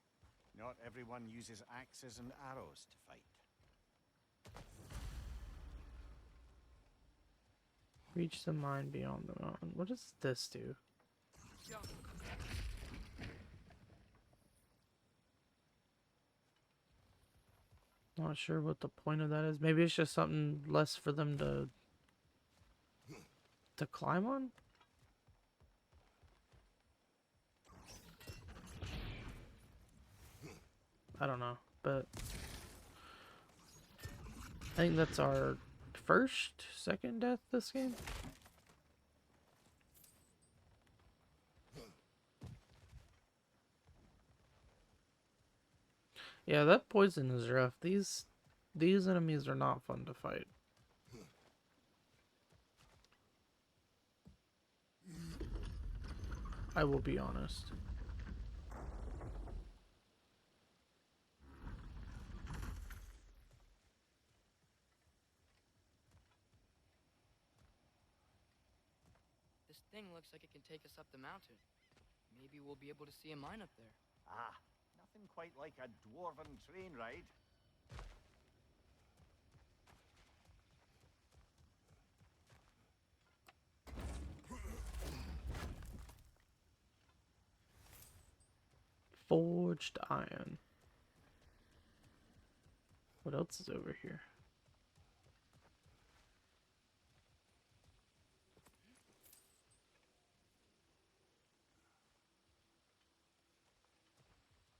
Not everyone uses axes and arrows to fight. Reach the mine beyond the mountain. What does this do? Not sure what the point of that is. Maybe it's just something less for them to climb on? I don't know, but I think that's our second death this game. Yeah, that poison is rough. These enemies are not fun to fight. I will be honest. This thing looks like it can take us up the mountain. Maybe we'll be able to see a mine up there. Ah, nothing quite like a dwarven train ride. Forged iron. What else is over here?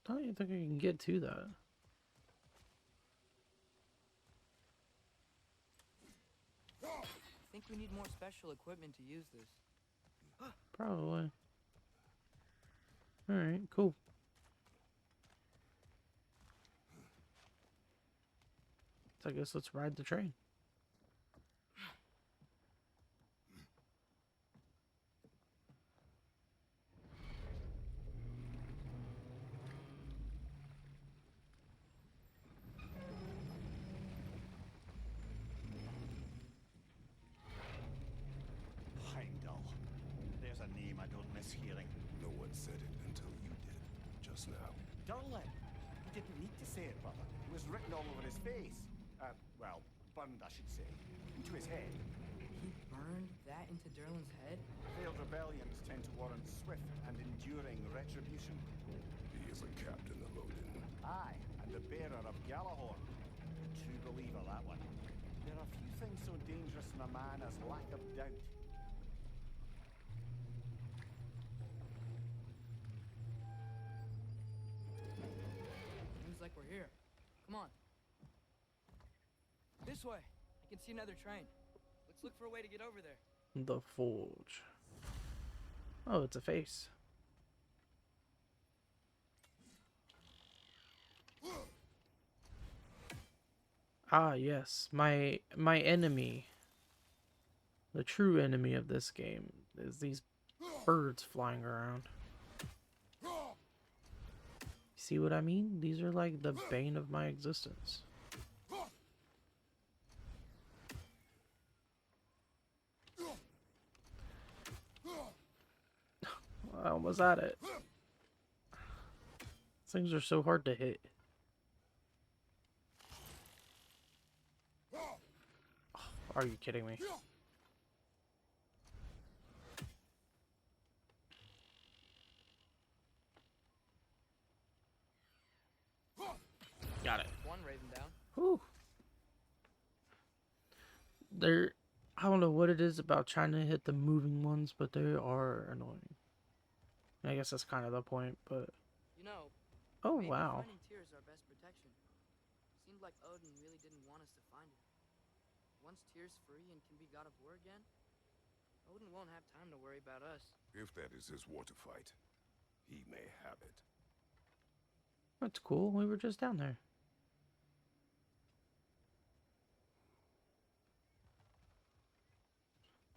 I don't even think I can get to that. I think we need more special equipment to use this. Probably. Alright, cool. So I guess let's ride the train. Heimdall. There's a name I don't miss hearing. No one said it until you did, just now. Durlin. He didn't need to say it, brother. It was written all over his face. Well, burned, I should say. Into his head. He burned that into Durlin's head? Failed rebellions tend to warrant swift and retribution? He is a captain of Odin. Aye, and the bearer of Galahorn. True believer, that one. There are few things so dangerous in a man as lack of doubt. Seems like we're here. Come on. This way. I can see another train. Let's look for a way to get over there. The Forge. Oh, it's a face. Ah, yes. My enemy. The true enemy of this game is these birds flying around. See what I mean? These are like the bane of my existence. I almost had it. Things are so hard to hit. Oh, are you kidding me? Got it. One raven down. Whew. I don't know what it is about trying to hit the moving ones, but they are annoying. I guess that's kind of the point, but... You know, Oh, maybe wow. finding Tyr's our best protection. Seemed like Odin really didn't want us to find it. Once Tyr's free and can be God of War again, Odin won't have time to worry about us. If that is his war to fight, he may have it. That's cool. We were just down there.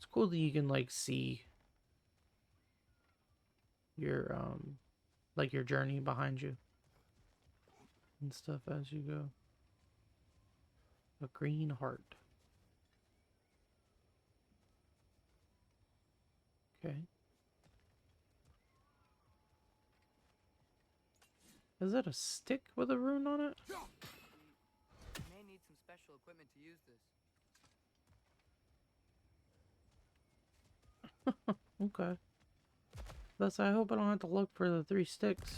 It's cool that you can, like, see your, like, your journey behind you and stuff as you go. A green heart. Okay. Is that a stick with a rune on it? We may need some special equipment to use this. Okay. Thus, I hope I don't have to look for the 3 sticks.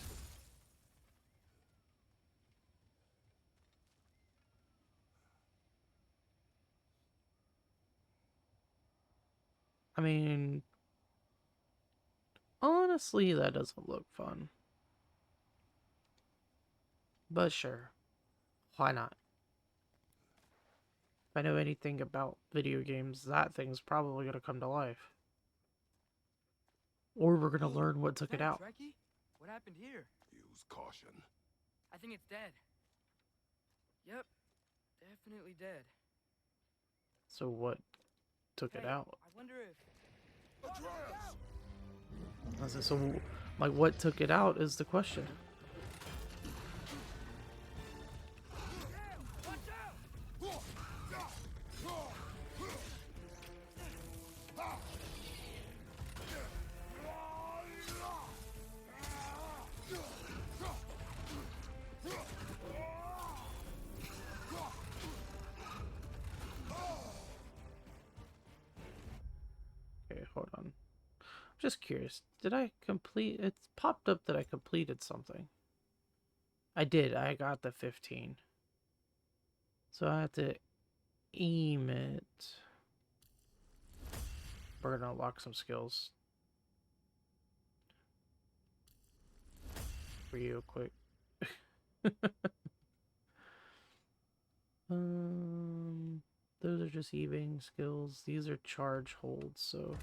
I mean, honestly, that doesn't look fun. But sure. Why not? If I know anything about video games, that thing's probably going to come to life. Or we're going to learn what took it out. Trekkie? What happened here? Use caution. I think it's dead. Yep, definitely dead. So what took it Hey, out? I wonder if... So, like, what took it out is the question. Okay, hold on. I'm just curious. Did I complete... It popped up that I completed something. I did. I got the 15. So I have to aim it. We're gonna unlock some skills. Real quick. Those are just evening skills. These are charge holds, so...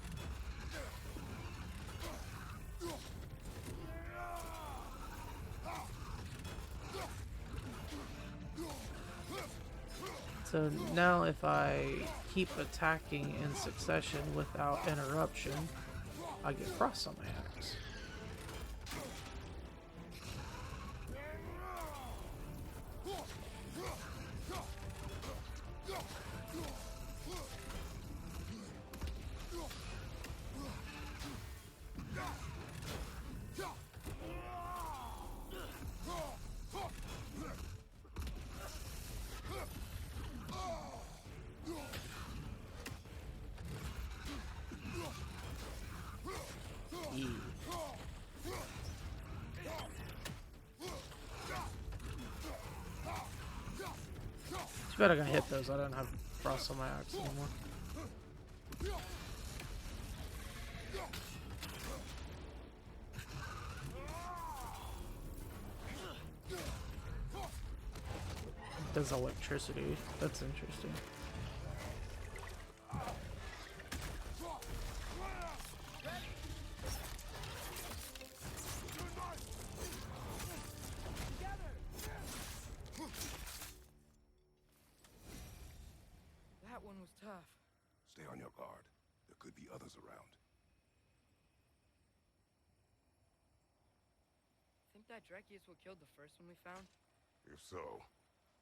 So now if I keep attacking in succession without interruption, I get frost on my axe. Eee. bet I got hit those. I don't have frost on my axe anymore. It does electricity. That's interesting. That one was tough. Stay on your guard. There could be others around. Think that Dreki is what killed the first one we found? If so,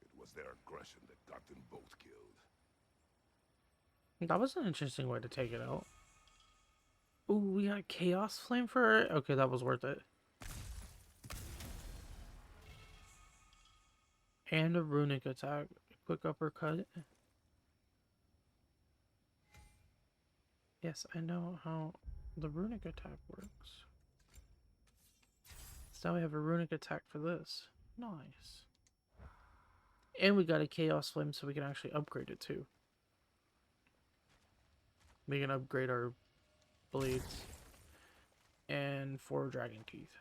it was their aggression that got them both killed. That was an interesting way to take it out. Ooh, we got Chaos Flame for it? Okay, that was worth it. And a runic attack. Quick uppercut. Yes, I know how the runic attack works. So now we have a runic attack for this. Nice. And we got a Chaos Flame so we can actually upgrade it too. We can upgrade our blades. And 4 dragon teeth.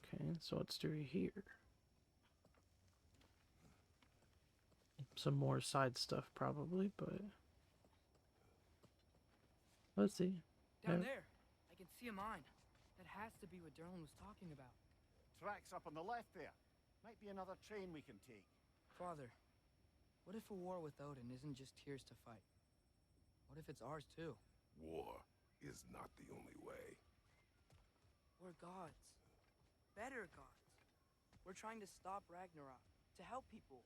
Okay, so let's do it here. Some more side stuff probably, but let's see. Down Yeah. there. I can see a mine. That has to be what Durlin was talking about. Tracks up on the left there. Might be another train we can take. Father, what if a war with Odin isn't just Tyr's to fight? What if it's ours too? War is not the only way. We're gods. Better gods. We're trying to stop Ragnarok, to help people.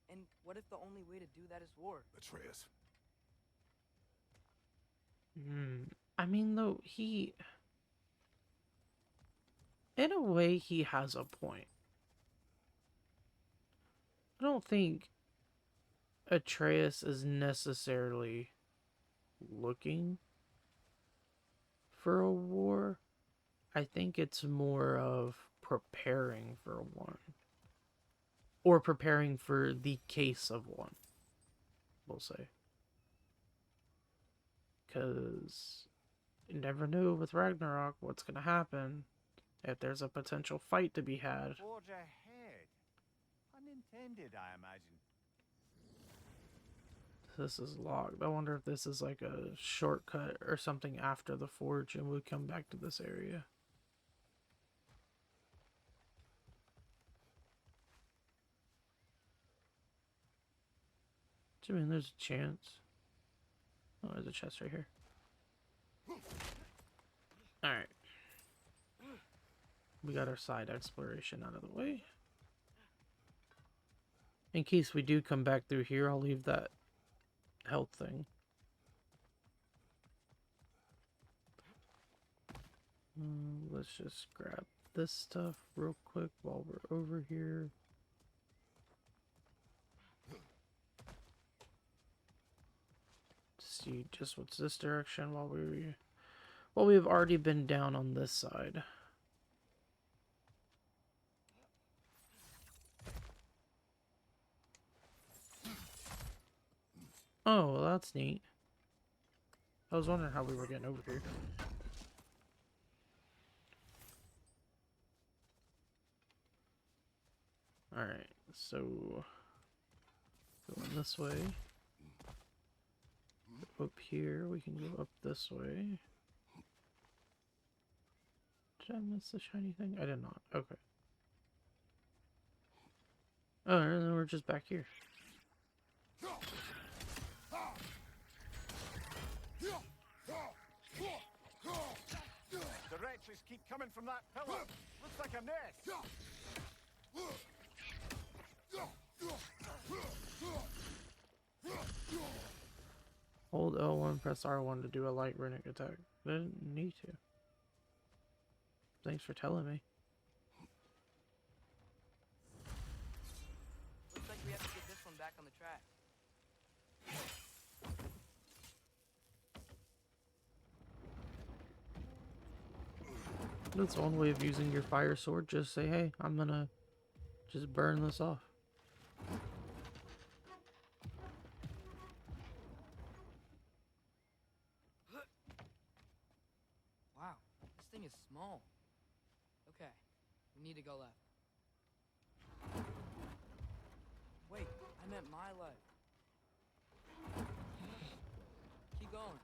And what if the only way to do that is war? Atreus, I mean, though, in a way, he has a point. I don't think Atreus is necessarily looking for a war. I think it's more of preparing for one. Or preparing for the case of one, we'll say. Because you never know with Ragnarok what's going to happen. If there's a potential fight to be had. Forge ahead. Unintended, I imagine. This is locked. I wonder if this is like a shortcut or something after the forge and we come back to this area. I mean, there's a chance. Oh, there's a chest right here. Alright. We got our side exploration out of the way. In case we do come back through here, I'll leave that health thing. Let's just grab this stuff real quick while we're over here. See just what's this direction while we've already been down on this side. Oh, well, that's neat. I was wondering how we were getting over here. Alright, so going this way. Up here, we can go up this way. Did I miss the shiny thing? I did not. Okay. Oh, and then we're just back here. The wretches keep coming from that pillar. Looks like a nest. Hold L1, press R1 to do a light runic attack. I didn't need to. Thanks for telling me. Looks like we have to get this one back on the track. That's one way of using your fire sword. Just say, hey, I'm gonna Just burn this off. Wow, this thing is small. Okay, we need to go left. Wait, I meant my life. Keep going.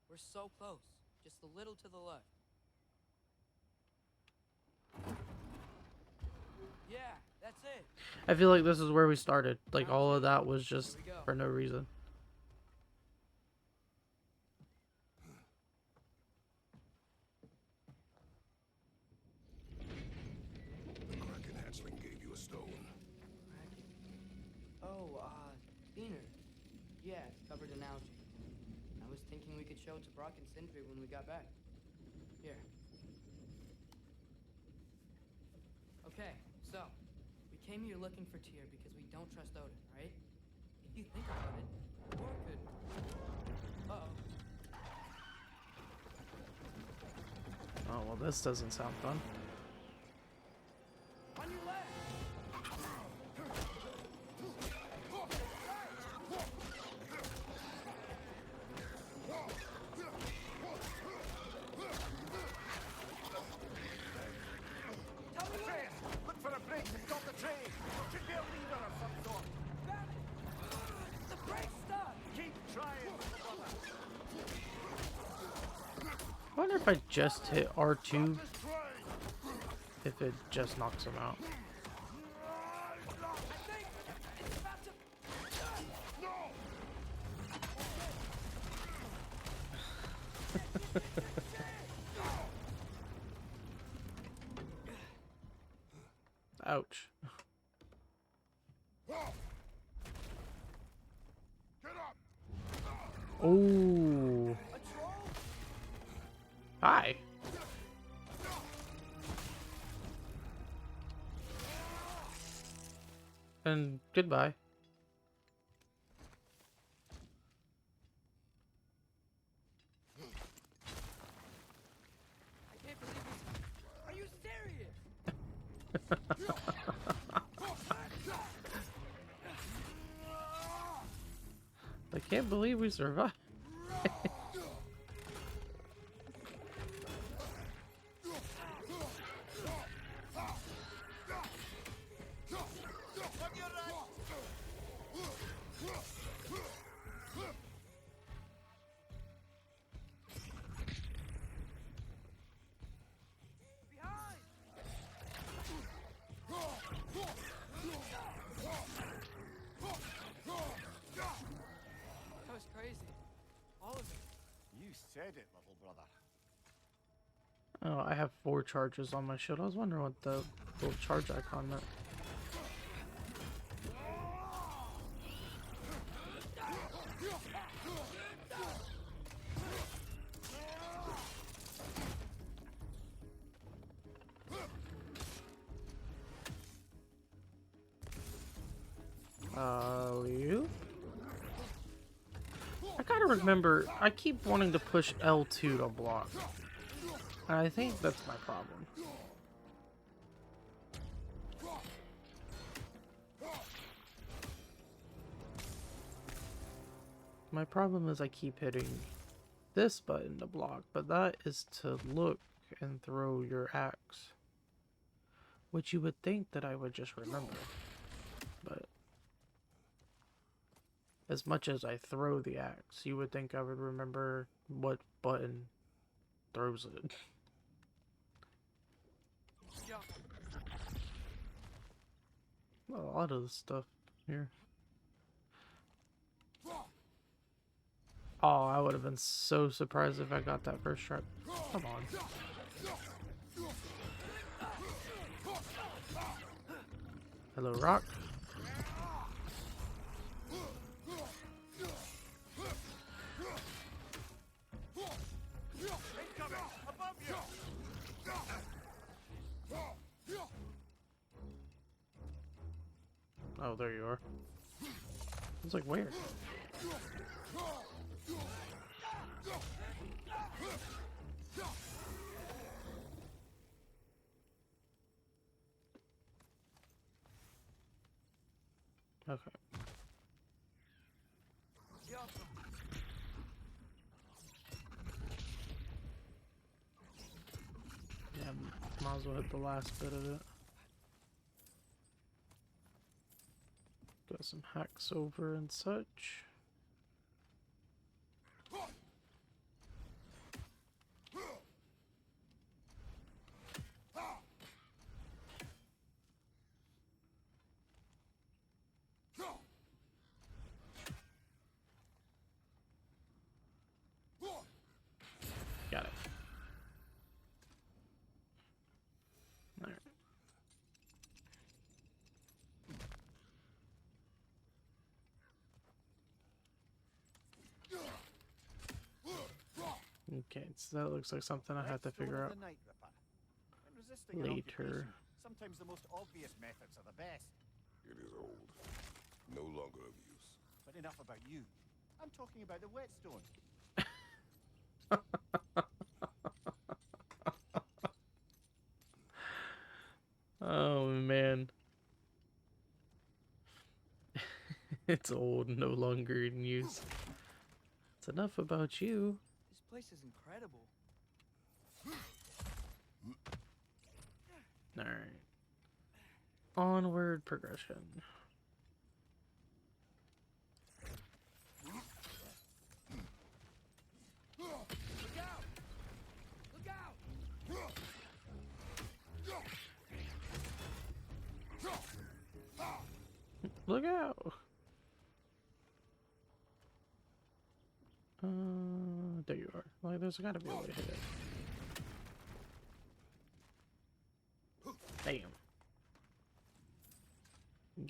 We're so close. Just a little to the left. Yeah, that's it. I feel like this is where we started. Like, all of that was just for no reason. The Kraken hatchling gave you a stone. Oh, Beaner. Yeah, it's covered in algae. I was thinking we could show it to Brok and Sindri when we got back. Here. Okay, so, we came here looking for Tyr because we don't trust Odin, right? If you think about it, Thor could... Uh-oh. Oh, well, this doesn't sound fun. On your left! Look for a break to stop the train. Should be a leader of some sort. The brake's stuck! Keep trying, brother. I wonder if I just hit R2, if it just knocks him out. I think it's about to... Ouch. Oh. Hi. And goodbye. I can't believe this. Are you serious? I can't believe we survived. That was crazy. All of it. You said it, little brother. Oh, I have 4 charges on my shield. I was wondering what the little charge icon meant. You? I gotta remember, I keep wanting to push L2 to block. And I think that's my problem. My problem is I keep hitting this button to block, but that is to look and throw your axe. Which you would think that I would just remember. But as much as I throw the axe, you would think I would remember what button throws it. A lot of the stuff here. Oh, I would have been so surprised if I got that first try. Come on. Hello, Rock. Oh, there you are. I was like, where? Okay. Yeah, might as well hit the last bit of it. Got some hacks over and such. Got it. All right. Okay, so that looks like something I have to figure out later. Sometimes the most obvious methods are the best. It is old. No longer of use. But enough about you. I'm talking about the whetstone. Oh man. It's old, no longer in use. It's enough about you. This place is incredible. Alright. Onward progression. Look out! Look out! Look out! There you are. Like, there's gotta be a way to hit it. Damn.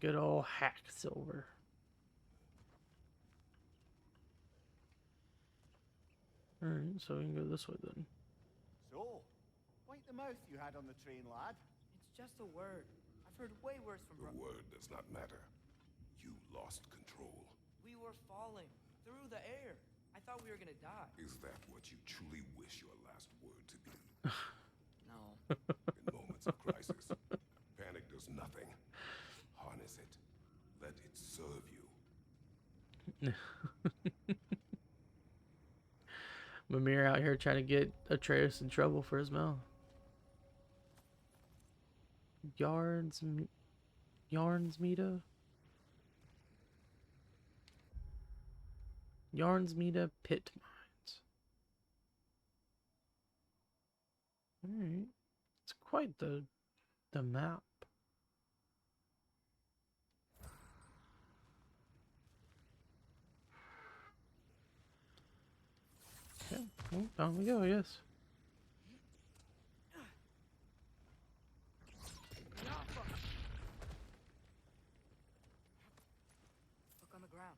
Good old hack silver. Alright, so we can go this way then. So, point the mouth you had on the train, lad. It's just a word. I've heard way worse from The Brok. word does not matter. You lost control. We were falling through the air. I thought we were gonna die. Is that what you truly wish your last word to be? No. In moments of crisis, panic does nothing. Harness it. Let it serve you. Mimir out here trying to get Atreus in trouble for his mouth. Yarns Meta? Yarns Meta Pit Mines. Alright. It's quite the map. Okay, well, down we go, yes. Look on the ground.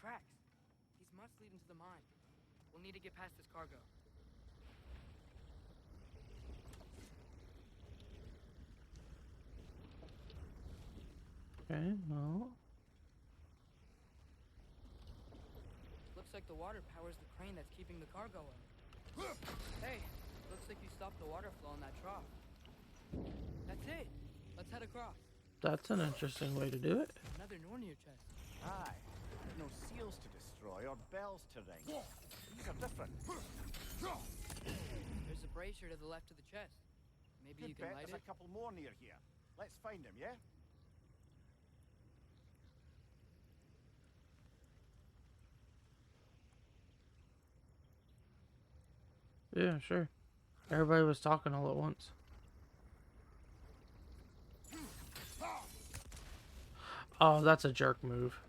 Tracks. These must lead into the mine. We'll need to get past this cargo. Okay, well. Looks like the water powers the crane that's keeping the cargo up. Hey, looks like you stopped the water flow in that trough. That's it. Let's head across. That's an interesting way to do it. Another Nornir chest. Aye. No seals to destroy or bells to ring. These are different. There's a brazier to the left of the chest. Maybe you Good can bet light there's it? a couple more near here. Let's find them, yeah? Yeah, sure. Everybody was talking all at once. Oh, that's a jerk move.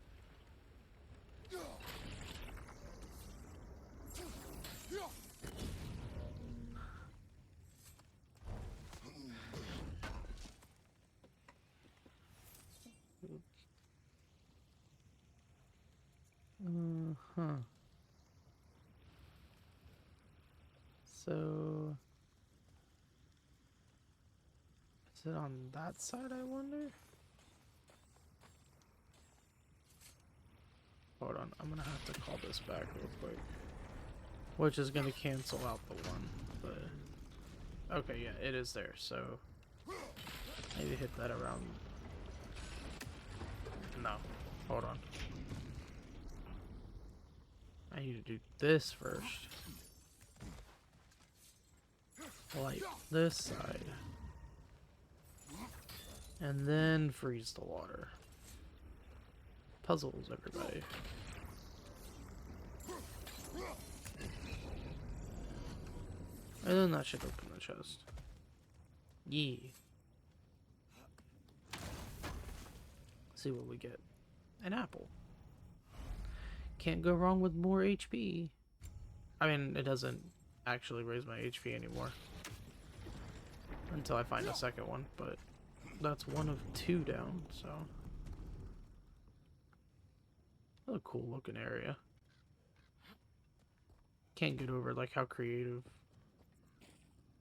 Huh. So, is it on that side, I wonder? Hold on, I'm gonna have to call this back real quick. Which is gonna cancel out the one, but... Okay, yeah, it is there, so... Maybe hit that around... No. Hold on. I need to do this first. Light this side. And then freeze the water. Puzzles, everybody. And then that should open the chest. Yee. See what we get. An apple. Can't go wrong with more HP. I mean, it doesn't actually raise my HP anymore. Until I find a second one, but that's one of 2 down, so. What a cool looking area. Can't get over like how creative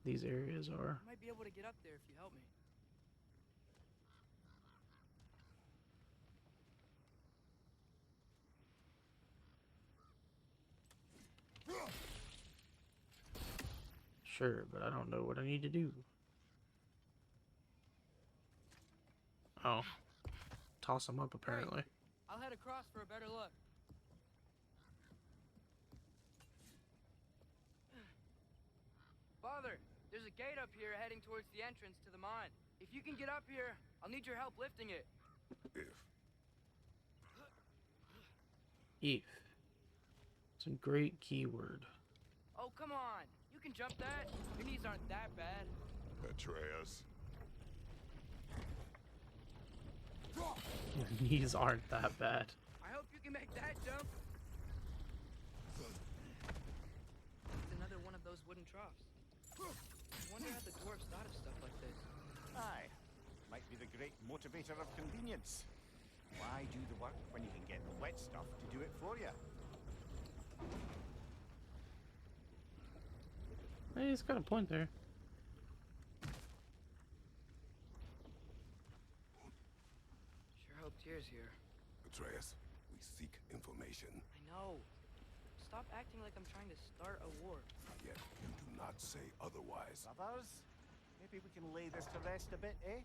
these areas are. I might be able to get up there if you help me. Sure, but I don't know what I need to do. Oh. Toss them up, apparently. I'll head across for a better look. Father, there's a gate up here heading towards the entrance to the mine. If you can get up here, I'll need your help lifting it. If. It's a great keyword. Oh, come on. You can jump that. Your knees aren't that bad. Atreus. Your knees aren't that bad. I hope you can make that jump. It's another one of those wooden troughs. I wonder how the dwarves thought of stuff like this. Aye. Might be the great motivator of convenience. Why do the work when you can get the wet stuff to do it for you? Hey, he's got a point there. Sure hope Tyr's here. Atreus, we seek information. I know. Stop acting like I'm trying to start a war. Yet you do not say otherwise. Brothers, maybe we can lay this to rest a bit, eh?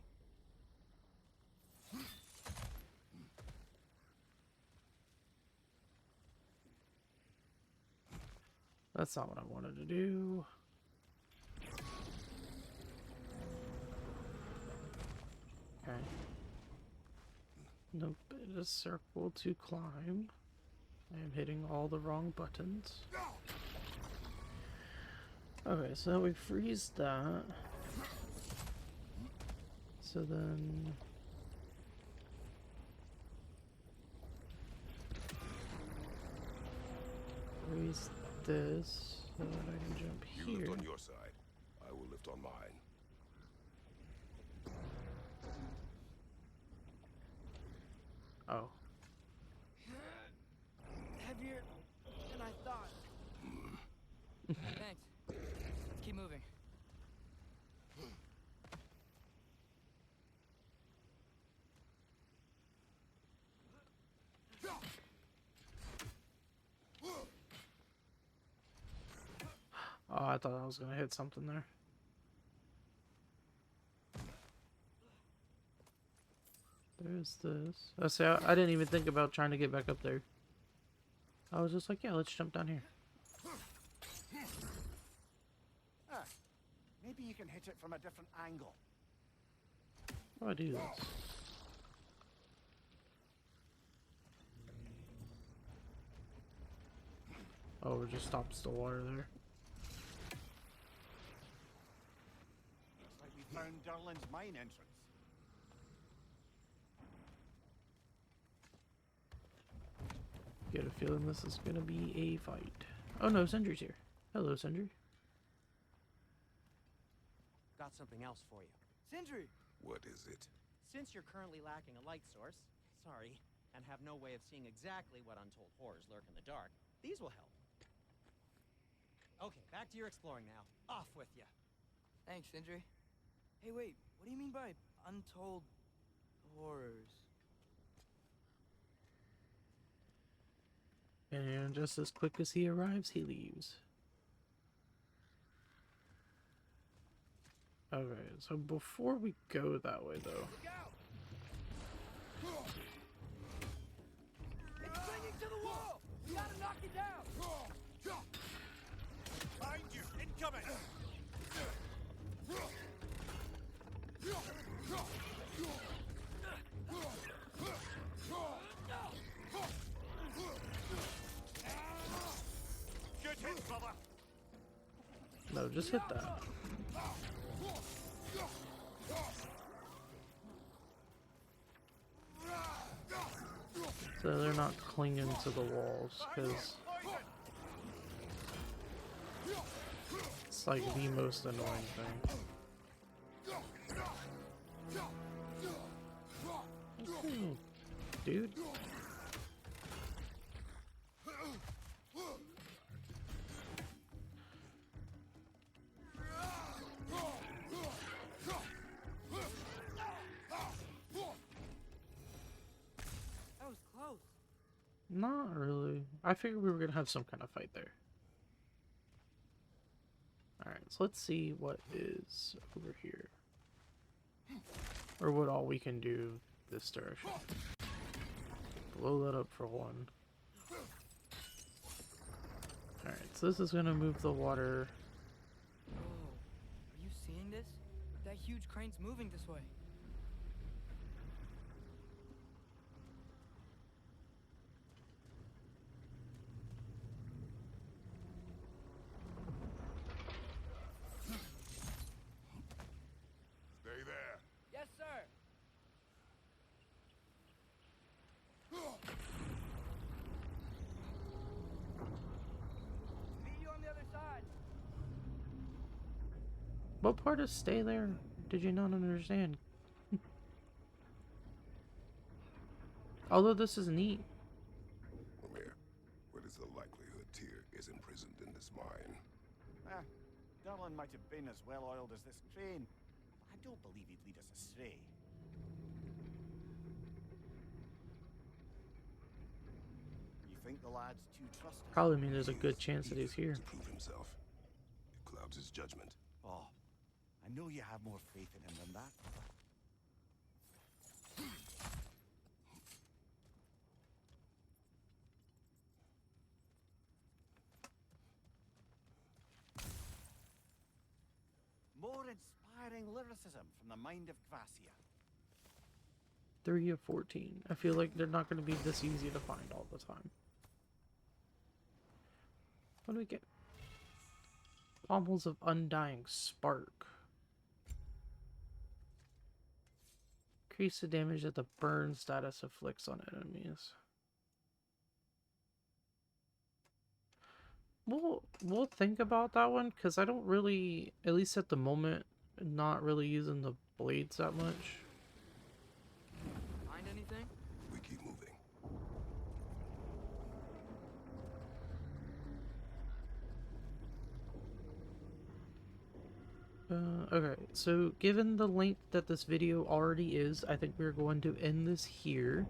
That's not what I wanted to do. Okay. Nope, it is circle to climb. I am hitting all the wrong buttons. Okay, so we freeze that. So then... freeze this so that I can jump You here. lift on your side. I will lift on mine. Oh. Heavier than I thought. Thanks. Let's keep moving. Oh, I thought I was gonna hit something there. There's this. I say I didn't even think about trying to get back up there. I was just like, yeah, let's jump down here. Ah, maybe you can hit it from a different angle. How do I do this? Oh, it just stops the water there. Looks like we found Durlin's mine entrance. Get a feeling this is gonna be a fight. Oh no, Sindri's here. Hello, Sindri. Got something else for you. Sindri! What is it? Since you're currently lacking a light source, sorry, and have no way of seeing exactly what untold horrors lurk in the dark, these will help. Okay, back to your exploring now. Off with you. Thanks, Sindri. Hey, wait. What do you mean by untold horrors? And just as quick as he arrives, he leaves. Okay, so before we go that way, though, Look out! though. Just hit that. So they're not clinging to the walls, because it's like the most annoying thing. Dude. That was close. Not really. I figured we were gonna have some kind of fight there. Alright, so let's see what is over here. Or what all we can do this direction. Blow that up for one. Alright, so this is gonna move the water. Whoa. Are you seeing this? That huge crane's moving this way. Stay there. Yes, sir. Meet you on the other side. What part of stay there did you not understand? Although this is neat. Amir, what is the likelihood Tyr is imprisoned in this mine? Durlin might have been as well-oiled as this crane, but I don't believe he'd lead us astray. You think the lad's too trusting? Probably means there's a good He is chance that he's eager here. to prove himself. It clouds his judgment. Oh, I know you have more faith in him than that. More inspiring lyricism from the mind of Gracia. 3 of 14. I feel like they're not going to be this easy to find all the time. What do we get? Pommels of Undying Spark. Increase the damage that the burn status inflicts on enemies. We'll think about that one, because I don't really, at least at the moment, not really using the blades that much. Find anything? We keep moving. Okay, so given the length that this video already is, I think we're going to end this here.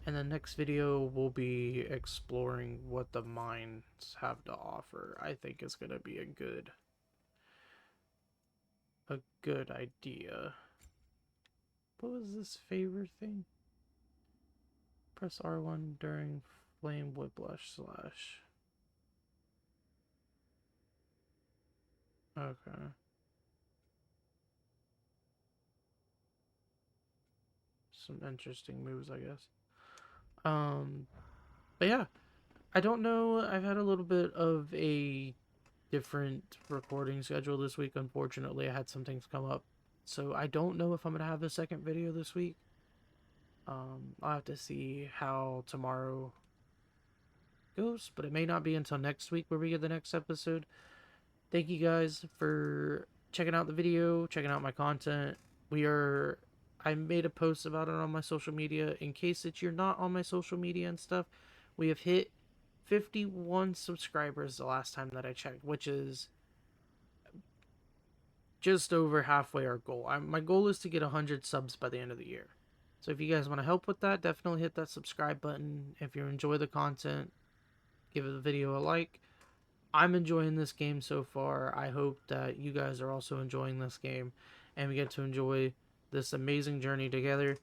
And the next video will be exploring what the mines have to offer. I think is going to be a good idea. What was this favor thing? Press R1 during flame whiplash slash. Okay. Some interesting moves, I guess. But yeah, I don't know. I've had a little bit of a different recording schedule this week. Unfortunately, I had some things come up, so I don't know if I'm gonna have a second video this week. I'll have to see how tomorrow goes, but it may not be until next week where we get the next episode. Thank you guys for checking out the video, checking out my content. I made a post about it on my social media. In case that you're not on my social media and stuff, we have hit 51 subscribers the last time that I checked, which is just over halfway our goal. My goal is to get 100 subs by the end of the year. So if you guys want to help with that, definitely hit that subscribe button. If you enjoy the content, give the video a like. I'm enjoying this game so far. I hope that you guys are also enjoying this game, and we get to enjoy this amazing journey together.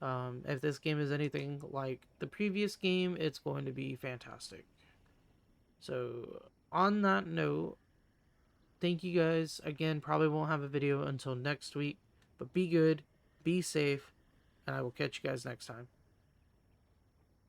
If this game is anything like the previous game, it's going to be fantastic. So on that note, thank you guys again. Probably won't have a video until next week, but be good, be safe, and I will catch you guys next time.